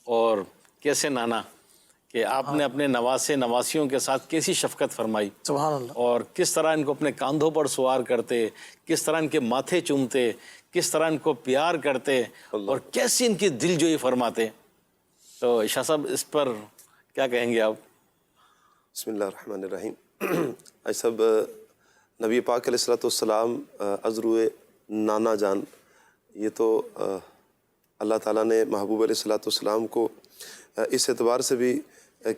اور کیسے نانا کہ آپ نے اپنے نواسے نواسیوں کے ساتھ کیسی شفقت فرمائی, سبحان اللہ. اور کس طرح ان کو اپنے کاندھوں پر سوار کرتے, کس طرح ان کے ماتھے چومتے, کس طرح ان کو پیار کرتے, اور کیسی ان کی دل جوئی فرماتے. تو شاہ صاحب اس پر کیا کہیں گے آپ؟ بسم اللہ الرحمن الرحیم. ایسب نبی پاک علیہ السلام ازرو نانا جان, یہ تو اللہ تعالیٰ نے محبوب علیہ السلام کو اس اعتبار سے بھی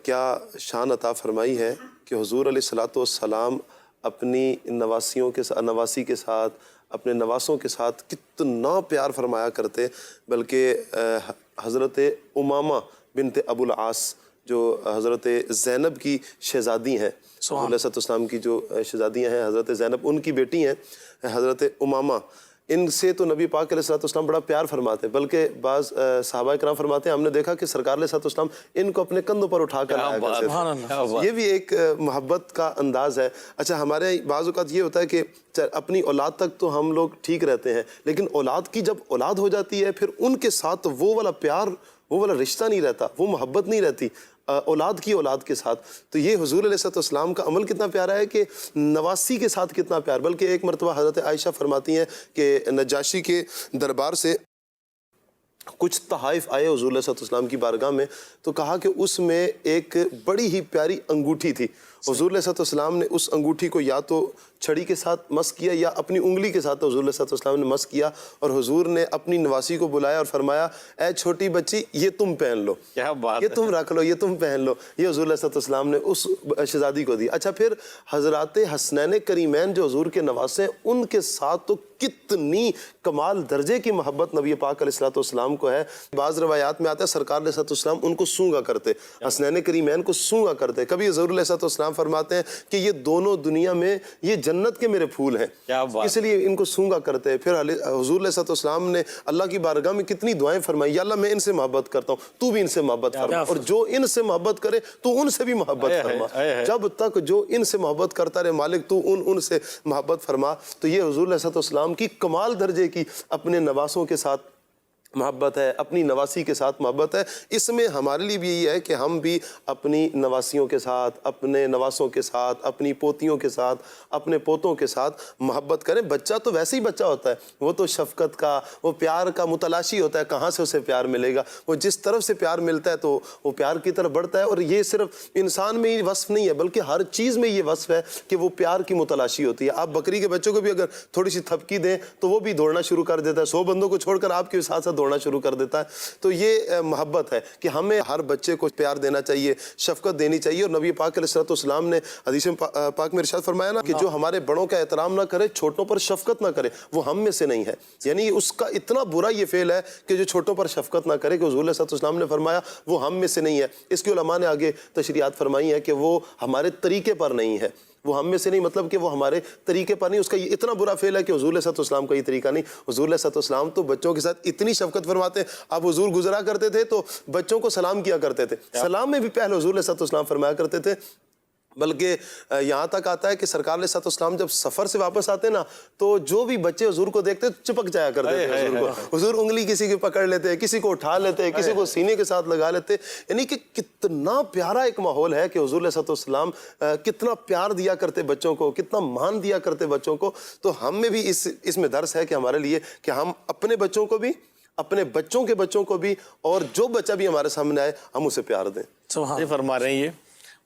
کیا شان عطا فرمائی ہے کہ حضور علیہ السلام اپنی نواسی کے ساتھ, اپنے نواسوں کے ساتھ کتنا پیار فرمایا کرتے. بلکہ حضرت امامہ بنت ابو العاص جو حضرت زینب کی شہزادی ہیں, حضور علیہ السلام کی جو شہزادیاں ہیں حضرت زینب, ان کی بیٹی ہیں حضرت امامہ, ان سے تو نبی پاک علیہ الصلوۃ والسلام بڑا پیار فرماتے ہیں، بلکہ بعض صحابہ کرام فرماتے ہیں ہم نے دیکھا کہ سرکار علیہ الصلوۃ والسلام ان کو اپنے کندھوں پر اٹھا کر لایا کرتے تھے۔ یہ بھی ایک محبت کا انداز ہے۔ اچھا، ہمارے بعض اوقات یہ ہوتا ہے کہ اپنی اولاد تک تو ہم لوگ ٹھیک رہتے ہیں، لیکن اولاد کی جب اولاد ہو جاتی ہے پھر ان کے ساتھ وہ والا پیار، وہ والا رشتہ نہیں رہتا، وہ محبت نہیں رہتی اولاد کی اولاد کے ساتھ۔ تو یہ حضور علیہ الصلوۃ والسلام کا عمل کتنا پیارا ہے کہ نواسی کے ساتھ کتنا پیار۔ بلکہ ایک مرتبہ حضرت عائشہ فرماتی ہیں کہ نجاشی کے دربار سے کچھ تحائف آئے حضور علیہ الصلوۃ والسلام کی بارگاہ میں، تو کہا کہ اس میں ایک بڑی ہی پیاری انگوٹھی تھی۔ حضور علیہ الصلوۃ والسلام نے اس انگوٹھی کو یا تو چھڑی کے ساتھ مس کیا یا اپنی انگلی کے ساتھ حضور علیہ الصلوۃ والسلام نے مس کیا، اور حضور نے اپنی نواسی کو بلایا اور فرمایا اے چھوٹی بچی یہ تم پہن لو، کیا بات یہ تم رکھ لو، یہ تم پہن لو۔ یہ حضور علیہ الصلوۃ والسلام نے اس شہزادی کو دی۔ اچھا، پھر حضرات حسنین کریمین جو حضور کے نواسے ہیں، ان کے ساتھ تو کتنی کمال درجے کی محبت نبی پاک علیہ الصلوۃ والسلام کو ہے۔ بعض روایات میں آتا ہے سرکار علیہ الصلوۃ والسلام ان کو سونگا کرتے، حسنین کریمین کو سونگا کرتے۔ کبھی حضور علیہ الصلوۃ والسلام فرماتے ہیں کہ یہ دونوں دنیا میں یہ جنت کے میرے پھول ہیں، اس لیے ان کو سونگا کرتے ہیں۔ پھر حضور علیہ الصلوۃ والسلام نے اللہ کی بارگاہ میں کتنی دعائیں فرمائی، یا اللہ میں ان سے محبت کرتا ہوں، تو بھی ان سے محبت فرما، اور جو ان سے محبت کرے تو ان سے بھی محبت فرما، جب تک جو ان سے محبت کرتا رہے مالک تو ان سے محبت فرما۔ تو یہ حضور علیہ الصلوۃ والسلام کی کمال درجے کی اپنے نواسوں کے ساتھ محبت ہے، اپنی نواسی کے ساتھ محبت ہے۔ اس میں ہمارے لیے بھی یہ ہے کہ ہم بھی اپنی نواسیوں کے ساتھ، اپنے نواسوں کے ساتھ، اپنی پوتیوں کے ساتھ، اپنے پوتوں کے ساتھ محبت کریں۔ بچہ تو ویسے ہی بچہ ہوتا ہے، وہ تو شفقت کا، وہ پیار کا متلاشی ہوتا ہے، کہاں سے اسے پیار ملے گا، وہ جس طرف سے پیار ملتا ہے تو وہ پیار کی طرف بڑھتا ہے۔ اور یہ صرف انسان میں ہی وصف نہیں ہے بلکہ ہر چیز میں یہ وصف ہے کہ وہ پیار کی متلاشی ہوتی ہے۔ آپ بکری کے بچوں کو بھی اگر تھوڑی سی تھپکی دیں تو وہ بھی دوڑنا شروع کر دیتا ہے، 100 بندوں کو چھوڑ کر آپ کے ساتھ ساتھ دوڑنا شروع کر دیتا ہے۔ تو یہ محبت ہے کہ ہمیں ہر بچے کو پیار دینا چاہیے، شفقت دینی چاہیے۔ اور نبی پاک علیہ الصلوۃ والسلام نے حدیث پاک میں ارشاد فرمایا نا کہ جو ہمارے بڑوں کا احترام نہ کرے، چھوٹوں پر شفقت نہ کرے، وہ ہم میں سے نہیں ہے۔ یعنی اس کا اتنا برا یہ فعل ہے کہ جو چھوٹوں پر شفقت نہ کرے، کہ حضور علیہ الصلوۃ والسلام نے فرمایا وہ ہم میں سے نہیں ہے۔ اس کے علماء نے آگے تشریحات فرمائی ہیں کہ وہ ہمارے طریقے پر نہیں ہے، وہ ہم میں سے نہیں، مطلب کہ وہ ہمارے طریقے پر نہیں۔ اس کا یہ اتنا برا فعل ہے کہ حضور علیہ الصلوۃ والسلام کا یہ طریقہ نہیں۔ حضور علیہ الصلوۃ والسلام تو بچوں کے ساتھ اتنی شفقت فرماتے ہیں، اب حضور گزرا کرتے تھے تو بچوں کو سلام کیا کرتے تھے، سلام میں بھی پہلے حضور علیہ الصلوۃ والسلام فرمایا کرتے تھے۔ بلکہ یہاں تک آتا ہے کہ سرکار علیہ الصلوۃ والسلام جب سفر سے واپس آتے نا تو جو بھی بچے حضور کو دیکھتے چپک جایا کرتے تھے حضور کو۔ حضور انگلی کسی کی پکڑ لیتے، کسی کو اٹھا لیتے، کسی کو سینے کے ساتھ لگا لیتے۔ یعنی کہ کتنا پیارا ایک ماحول ہے کہ حضور علیہ الصلوۃ والسلام کتنا پیار دیا کرتے بچوں کو، کتنا مان دیا کرتے بچوں کو۔ تو ہم میں بھی اس میں درس ہے کہ ہمارے لیے کہ ہم اپنے بچوں کو بھی، اپنے بچوں کے بچوں کو بھی، اور جو بچہ بھی ہمارے سامنے آئے ہم اسے پیار دیں۔ یہ فرما رہے ہیں یہ،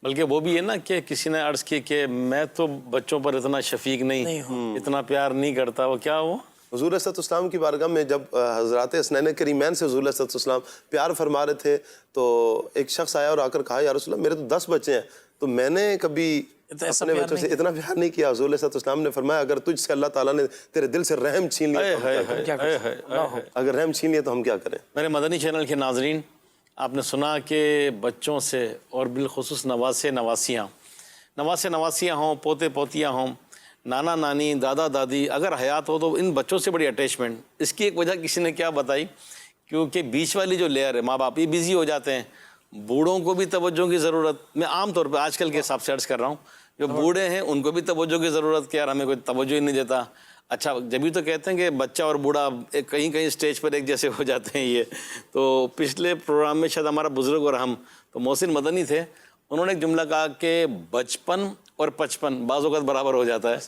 بلکہ وہ بھی ہے نا کہ کسی نے عرض کی کہ میں تو بچوں پر اتنا شفیق نہیں ہوں، اتنا پیار نہیں کرتا۔ وہ کیا وہ حضور علیہ الصلوۃ والسلام کی بارگاہ میں جب حضرات حسنین کریمین سے حضور علیہ الصلوۃ والسلام پیار فرما رہے تھے تو ایک شخص آیا اور آ کر کہا یا رسول اللہ میرے تو 10 بچے ہیں، تو میں نے کبھی اپنے بچوں سے اتنا پیار نہیں کیا۔ حضور علیہ الصلوۃ والسلام نے فرمایا اگر تجھ سے اللہ تعالیٰ نے تیرے دل سے رحم چھین لیا، اگر رحم چھین لیا تو ہم کیا کریں؟ میرے مدنی چینل کے ناظرین، آپ نے سنا کہ بچوں سے اور بالخصوص نواسے نواسیاں ہوں، پوتے پوتیاں ہوں، نانا نانی، دادا دادی اگر حیات ہو تو ان بچوں سے بڑی اٹیچمنٹ۔ اس کی ایک وجہ کسی نے کیا بتائی، کیونکہ بیچ والی جو لیئر ہے، ماں باپ یہ بزی ہو جاتے ہیں، بوڑھوں کو بھی توجہ کی ضرورت۔ میں عام طور پہ آج کل کے حساب سے عرض کر رہا ہوں، جو بوڑھے ہیں ان کو بھی توجہ کی ضرورت کہ یار ہمیں کوئی توجہ ہی نہیں دیتا۔ اچھا، جبھی تو کہتے ہیں کہ بچہ اور بوڑھا کہیں اسٹیج پر ایک جیسے ہو جاتے ہیں۔ یہ تو پچھلے پروگرام میں شاید ہمارا بزرگ اور ہم تو محسن مدنی تھے، انہوں نے ایک جملہ کہا کہ بچپن اور 55 بعض اوقات برابر ہو جاتا ہے۔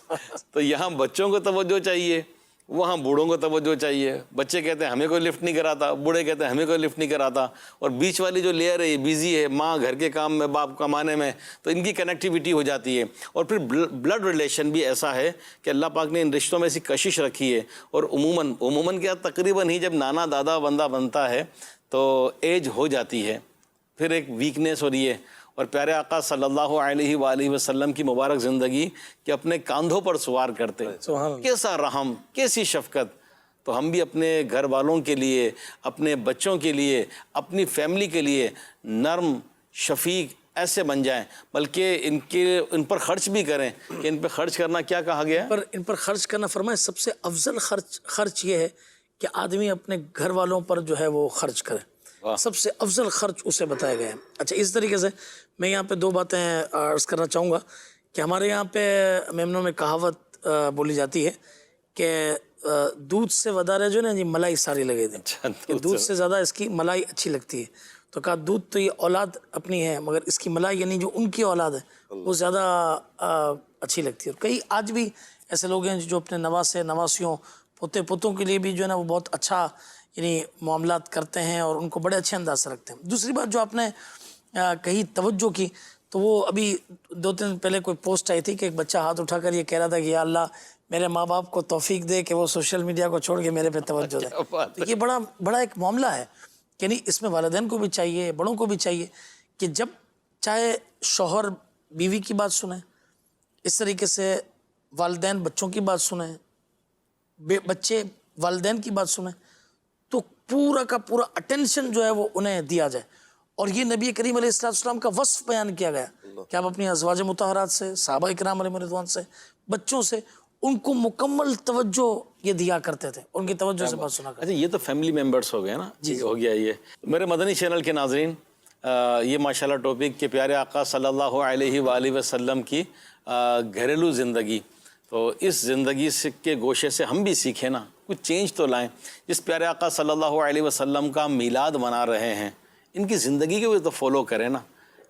تو یہاں بچوں کو توجہ چاہیے، وہاں بوڑھوں کو توجہ چاہیے۔ بچے کہتے ہیں ہمیں کوئی لفٹ نہیں کراتا، بوڑھے کہتے ہیں ہمیں کوئی لفٹ نہیں کراتا، اور بیچ والی جو لیئر ہے یہ بیزی ہے، ماں گھر کے کام میں، باپ کمانے میں، تو ان کی کنیکٹیویٹی ہو جاتی ہے۔ اور پھر بلڈ ریلیشن بھی ایسا ہے کہ اللہ پاک نے ان رشتوں میں ایسی کشش رکھی ہے۔ اور عموماً کیا تقریباً ہی جب نانا دادا بندہ بنتا ہے تو ایج ہو جاتی ہے، پھر ایک ویکنیس ہو رہی ہے۔ اور پیارے آقا صلی اللہ علیہ وآلہ وسلم کی مبارک زندگی کہ اپنے کاندھوں پر سوار کرتے، کیسا رحم، کیسی شفقت۔ تو ہم بھی اپنے گھر والوں کے لیے، اپنے بچوں کے لیے، اپنی فیملی کے لیے نرم، شفیق، ایسے بن جائیں، بلکہ ان پر خرچ بھی کریں کہ ان پہ خرچ کرنا کیا کہا گیا ہے؟ ان پر خرچ کرنا فرمائے سب سے افضل خرچ یہ ہے کہ آدمی اپنے گھر والوں پر جو ہے وہ خرچ کرے، سب سے افضل خرچ اسے بتایا گیا ہے۔ اچھا، اس طریقے سے میں یہاں پہ 2 باتیں عرض کرنا چاہوں گا کہ ہمارے یہاں پہ میمنوں میں کہاوت بولی جاتی ہے کہ دودھ سے ودارے جو ہے نا جی ملائی ساری لگے دیں، کہ دودھ سے زیادہ اس کی ملائی اچھی لگتی ہے۔ تو کہا دودھ تو یہ اولاد اپنی ہے، مگر اس کی ملائی یعنی جو ان کی اولاد ہے وہ زیادہ اچھی لگتی ہے۔ کئی آج بھی ایسے لوگ ہیں جو اپنے نواسے نواسیوں پوتے پوتوں کے لیے بھی جو ہے نا وہ بہت اچھا یعنی معاملات کرتے ہیں اور ان کو بڑے اچھے انداز سے رکھتے ہیں۔ دوسری بات جو آپ نے کہیں توجہ کی، تو وہ ابھی 2 دن پہلے کوئی پوسٹ آئی تھی کہ ایک بچہ ہاتھ اٹھا کر یہ کہہ رہا تھا کہ یا اللہ میرے ماں باپ کو توفیق دے کہ وہ سوشل میڈیا کو چھوڑ کے میرے پہ توجہ دیں۔ یہ بڑا ایک معاملہ ہے کہ نہیں، اس میں والدین کو بھی چاہیے، بڑوں کو بھی چاہیے کہ جب چاہے شوہر بیوی کی بات سنیں، اس طریقے سے والدین بچوں کی بات سنیں، بچے والدین کی بات سنیں، تو پورا کا پورا اٹینشن جو ہے وہ انہیں دیا جائے۔ اور یہ نبی کریم علیہ السلام کا وصف بیان کیا گیا کہ آپ اپنی ازواج مطہرات سے، صحابہ کرام علیہ رضوان سے، بچوں سے ان کو مکمل توجہ یہ دیا کرتے تھے، ان کی توجہ سے بات سنا کرتے۔ اچھا، یہ تو فیملی ممبرس ہو گئے نا، جی ہو گیا یہ۔ میرے مدنی چینل کے ناظرین، یہ ماشاءاللہ ٹاپک کہ پیارے آقا صلی اللہ علیہ وآلہ وسلم کی گھریلو زندگی، تو اس زندگی کے گوشے سے ہم بھی سیکھیں نا، کچھ چینج تو لائیں۔ جس پیارے آقا صلی اللہ علیہ وسلم کا میلاد منا رہے ہیں، ان کی زندگی کو بھی تو فالو کریں نا،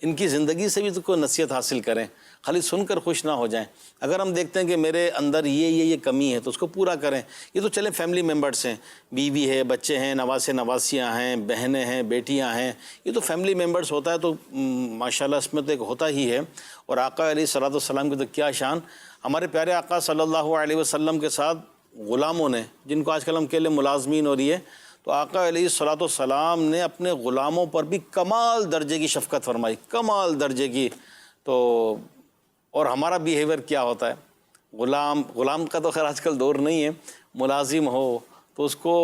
ان کی زندگی سے بھی تو کوئی نصیحت حاصل کریں، خالی سن کر خوش نہ ہو جائیں۔ اگر ہم دیکھتے ہیں کہ میرے اندر یہ کمی ہے تو اس کو پورا کریں۔ یہ تو چلیں فیملی ممبرس ہیں، بیوی ہے، بچے ہیں، نواسے نواسیاں ہیں، بہنیں ہیں، بیٹیاں ہیں، یہ تو فیملی ممبرس ہوتا ہے، تو ماشاءاللہ اس میں تو ایک ہوتا ہی ہے۔ اور آقا علیہ الصلوۃ والسلام کی تو کیا شان، ہمارے پیارے آقا صلی اللہ علیہ وسلم کے ساتھ غلاموں نے، جن کو آج کل ہم کہہ لیں ملازمین، اور یہ تو آقا علیہ الصلوۃ والسلام نے اپنے غلاموں پر بھی کمال درجے کی شفقت فرمائی، کمال درجے کی۔ تو اور ہمارا بیہیویئر کیا ہوتا ہے، غلام کا تو خیر آج کل دور نہیں ہے، ملازم ہو تو اس کو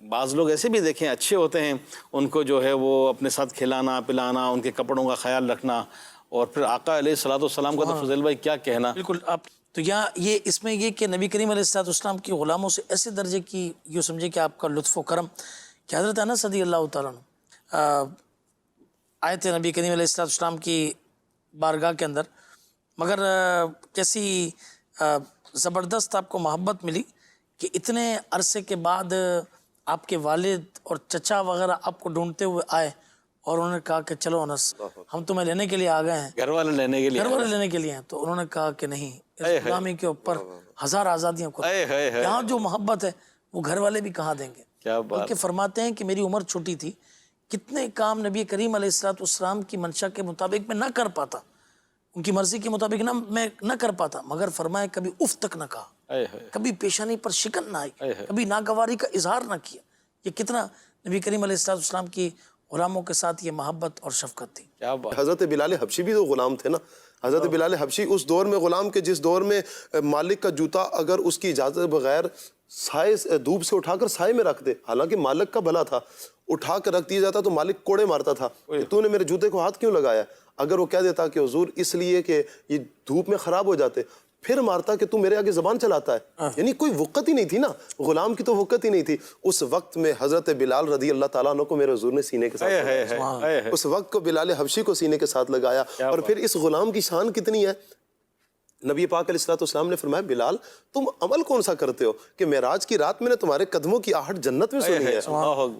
بعض لوگ ایسے بھی دیکھیں اچھے ہوتے ہیں، ان کو جو ہے وہ اپنے ساتھ کھلانا پلانا، ان کے کپڑوں کا خیال رکھنا، اور پھر آقا علیہ الصلوۃ والسلام کا تو فضیل بھائی کیا کہنا۔ بالکل، آپ تو یہاں یہ اس میں یہ کہ نبی کریم علیہ السلام کی غلاموں سے ایسے درجے کی یوں سمجھے کہ آپ کا لطف و کرم کہ حضرت انس رضی اللہ تعالیٰ عنہ آئے تھے نبی کریم علیہ السلام کی بارگاہ کے اندر، مگر کیسی زبردست آپ کو محبت ملی کہ اتنے عرصے کے بعد آپ کے والد اور چچا وغیرہ آپ کو ڈھونڈتے ہوئے آئے، اور انہوں نے کہا کہ چلو انس، ہم تمہیں لینے کے لیے آ گئے ہیں، گھر والے لینے کے لیے ہیں۔ تو انہوں نے کہا کہ نہیں، اس غلامی کے اوپر 1000 آزادیاں کو، یہاں جو محبت ہے وہ گھر والے بھی کہاں دیں گے۔ بلکہ فرماتے ہیں کہ میری عمر چھوٹی تھی، کتنے کام نبی کریم علیہ السلام کی منشا کے مطابق میں نہ کر پاتا، ان کی مرضی کے مطابق میں نہ کر پاتا، مگر فرمائے کبھی اف تک نہ کہا، کبھی پیشانی پر شکن نہ آئی، کبھی ناگواری کا اظہار نہ کیا۔ یہ کتنا نبی کریم علیہ السلام کی غلاموں کے ساتھ یہ محبت اور شفقت تھی۔ حضرت بلال حبشی بھی تو غلام تھے نا، حضرت بلال حبشی اس دور میں غلام کے جس دور میں مالک کا جوتا اگر اس کی اجازت بغیر سائے دھوپ سے اٹھا کر سائے میں رکھ دے، حالانکہ مالک کا بھلا تھا، اٹھا کر رکھ دیا جاتا تو مالک کوڑے مارتا تھا کہ تو نے میرے جوتے کو ہاتھ کیوں لگایا۔ اگر وہ کہہ دیتا کہ حضور اس لیے کہ یہ دھوپ میں خراب ہو جاتے، پھر مارتا کہ تو میرے آگے زبان چلاتا ہے، یعنی کوئی وقت ہی نہیں تھی نا، غلام کی تو وقت ہی نہیں تھی۔ اس وقت میں حضرت بلال رضی اللہ تعالیٰ عنہ کو میرے حضور نے سینے کے ساتھ، اس وقت کو بلال حبشی کو سینے کے ساتھ لگایا۔ اور پھر اس غلام کی شان کتنی ہے، نبی پاک علیہ السلام نے فرمایا بلال تم عمل کون سا کرتے ہو کہ معراج کی رات میں نے تمہارے قدموں کی آہٹ جنت میں سنی ہے۔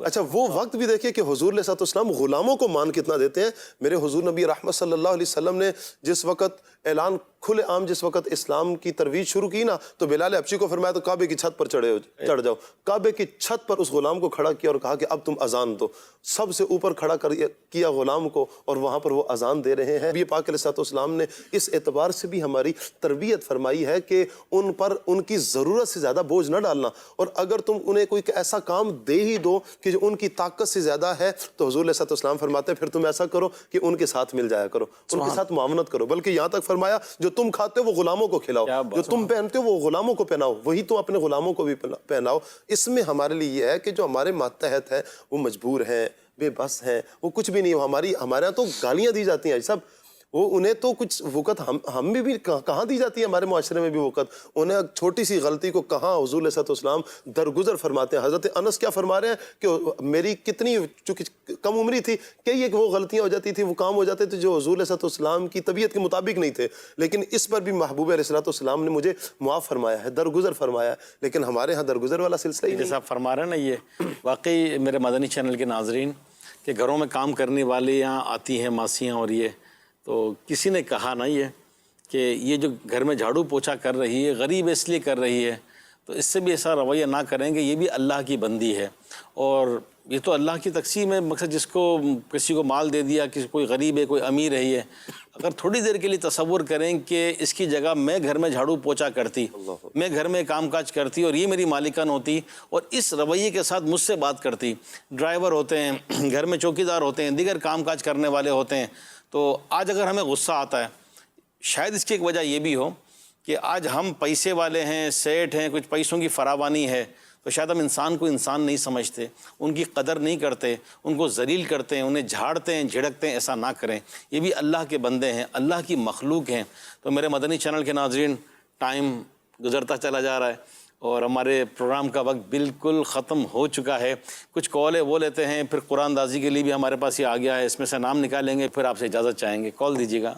اچھا وہ وقت بھی دیکھیں کہ حضور علیہ السلام غلاموں کو مان کتنا دیتے ہیں۔ میرے حضور نبی رحمت صلی اللہ علیہ وسلم نے جس وقت اعلان کھلے عام جس وقت اسلام کی ترویج شروع کی نا، تو بلال حبشی کو فرمایا تو کعبے کی چھت پر چڑھ جاؤ، کعبے کی چھت پر اس غلام کو کھڑا کیا اور کہا کہ اب تم اذان دو، سب سے اوپر کھڑا کیا غلام کو، اور وہاں پر وہ اذان دے رہے ہیں۔ نبی پاک علیہ السلام نے اس اعتبار سے بھی ہماری تربیت فرمائی ہے کہ ان پر ان کی ضرورت سے زیادہ بوجھ نہ ڈالنا، اور اگر تم انہیں کوئی ایسا کام دے ہی دو کہ جو ان کی طاقت سے زیادہ ہے تو حضور علیہ السلام فرماتے ہیں پھر تم ایسا کرو کہ ان کے ساتھ مل جایا کرو، ان کے ساتھ معاونت کرو، بلکہ یہاں تک فرمایا جو تم کھاتے ہو وہ غلاموں کو کھلاؤ، جو تم پہنتے ہو وہ غلاموں کو پہناؤ، وہی تم اپنے غلاموں کو بھی پہناؤ۔ اس میں ہمارے لیے یہ ہے کہ جو ہمارے ماتحت ہیں وہ مجبور ہیں، بے بس ہیں، وہ کچھ بھی نہیں، ہمارے یہاں تو گالیاں دی جاتی ہیں، سب انہیں تو کچھ وقت ہم بھی کہاں دی جاتی ہے، ہمارے معاشرے میں بھی وقت. انہیں چھوٹی سی غلطی کو کہاں حضور علیہ السلام درگزر فرماتے ہیں. حضرت انس کیا فرما رہے ہیں کہ میری کتنی چونکہ کم عمری تھی، کئی ایک وہ غلطیاں ہو جاتی تھی، وہ کام ہو جاتے تھے جو حضور علیہ السلام کی طبیعت کے مطابق نہیں تھے، لیکن اس پر بھی محبوب علیہ السلام نے مجھے معاف فرمایا ہے، درگزر فرمایا ہے. لیکن ہمارے ہاں درگزر والا سلسلہ ہی نہیں. جیسا آپ فرما رہے ہیں نا، یہ واقعی میرے مدنی چینل کے ناظرین کہ گھروں میں کام کرنے والے یہاں آتی ہیں ماسیاں، اور یہ تو کسی نے کہا نا یہ کہ یہ جو گھر میں جھاڑو پوچھا کر رہی ہے غریب اس لیے کر رہی ہے، تو اس سے بھی ایسا رویہ نہ کریں گے، یہ بھی اللہ کی بندی ہے اور یہ تو اللہ کی تقسیم ہے. مقصد جس کو کسی کو مال دے دیا، کسی کوئی غریب ہے کوئی امیر ہے، یہ اگر تھوڑی دیر کے لیے تصور کریں کہ اس کی جگہ میں گھر میں جھاڑو پوچھا کرتی، میں گھر میں کام کاج کرتی اور یہ میری مالکن ہوتی اور اس رویے کے ساتھ مجھ سے بات کرتی. ڈرائیور ہوتے ہیں گھر میں، چوکیدار ہوتے ہیں، دیگر کام کاج کرنے والے ہوتے ہیں. تو آج اگر ہمیں غصہ آتا ہے، شاید اس کی ایک وجہ یہ بھی ہو کہ آج ہم پیسے والے ہیں، سیٹ ہیں، کچھ پیسوں کی فراوانی ہے، تو شاید ہم انسان کو انسان نہیں سمجھتے، ان کی قدر نہیں کرتے، ان کو ذلیل کرتے ہیں، انہیں جھاڑتے ہیں، جھڑکتے ہیں. ایسا نہ کریں، یہ بھی اللہ کے بندے ہیں، اللہ کی مخلوق ہیں. تو میرے مدنی چینل کے ناظرین، ٹائم گزرتا چلا جا رہا ہے اور ہمارے پروگرام کا وقت بالکل ختم ہو چکا ہے. کچھ کال ہے وہ لیتے ہیں، پھر قرآن دازی کے لیے بھی ہمارے پاس یہ آ گیا ہے، اس میں سے نام نکالیں گے، پھر آپ سے اجازت چاہیں گے. کال دیجیے گا.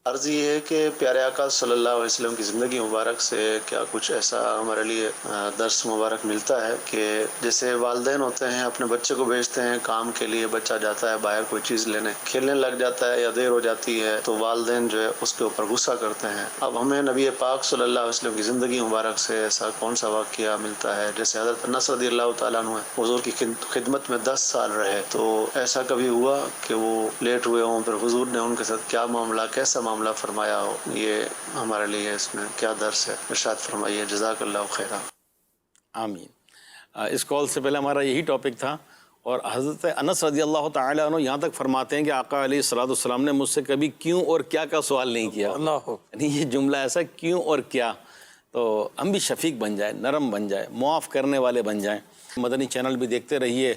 عرض یہ ہے کہ پیارے آقا صلی اللہ علیہ وسلم کی زندگی مبارک سے کیا کچھ ایسا ہمارے لیے درس مبارک ملتا ہے کہ جیسے والدین ہوتے ہیں اپنے بچے کو بھیجتے ہیں کام کے لیے، بچہ جاتا ہے باہر کوئی چیز لینے، کھیلنے لگ جاتا ہے یا دیر ہو جاتی ہے تو والدین جو ہے اس کے اوپر غصہ کرتے ہیں. اب ہمیں نبی پاک صلی اللہ علیہ وسلم کی زندگی مبارک سے ایسا کون سا واقعہ ملتا ہے؟ جیسے حضرت انس رضی اللہ تعالیٰ عنہ حضور کی خدمت میں 10 سال رہے، تو ایسا کبھی ہوا کہ وہ لیٹ ہوئے ہوں، پھر حضور نے ان کے ساتھ کیا معاملہ، کیسا معاملہ فرمایا ہو؟ یہ ہمارے لیے اس میں کیا درس ہے؟ ارشاد فرمائیے. جزاک اللہ خیرا. آمین. اس کال سے پہلے ہمارا یہی ٹاپک تھا اور حضرت انس رضی اللہ تعالیٰ عنہ یہاں تک فرماتے ہیں کہ آقا علیہ السلام نے مجھ سے کبھی کیوں اور کیا کا سوال نہیں کیا. اللہ یعنی یہ جملہ ایسا کیوں اور کیا، تو ہم بھی شفیق بن جائیں، نرم بن جائیں، معاف کرنے والے بن جائیں. مدنی چینل بھی دیکھتے رہیے.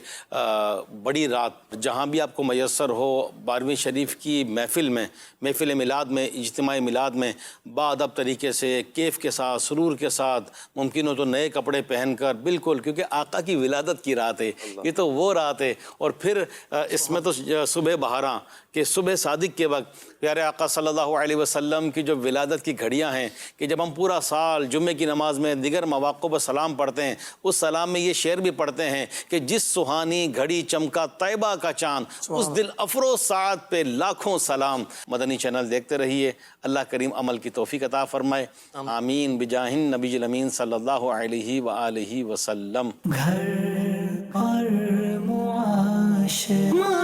بڑی رات جہاں بھی آپ کو میسر ہو 12ویں شریف کی محفل میں، محفل میلاد میں، اجتماع میلاد میں باادب طریقے سے، کیف کے ساتھ، سرور کے ساتھ، ممکن ہو تو نئے کپڑے پہن کر، بالکل، کیونکہ آقا کی ولادت کی رات ہے، یہ تو وہ رات ہے. اور پھر اس میں تو صبح بہاراں کہ صبح صادق کے وقت پیارے آقا صلی اللہ علیہ وسلم کی جو ولادت کی گھڑیاں ہیں کہ جب ہم پورا سال جمعے کی نماز میں دیگر مواقع پر سلام پڑھتے ہیں، اس سلام میں یہ شعر بھی پڑھتے ہیں کہ جس سہانی گھڑی چمکا طیبہ کا چاند، اس دل افروز ساعت پہ لاکھوں سلام. مدنی چینل دیکھتے رہیے. اللہ کریم عمل کی توفیق عطا فرمائے. آمین بجاہ النبی الامین صلی اللہ علیہ وآلہ وسلم. گھر اور معاشرہ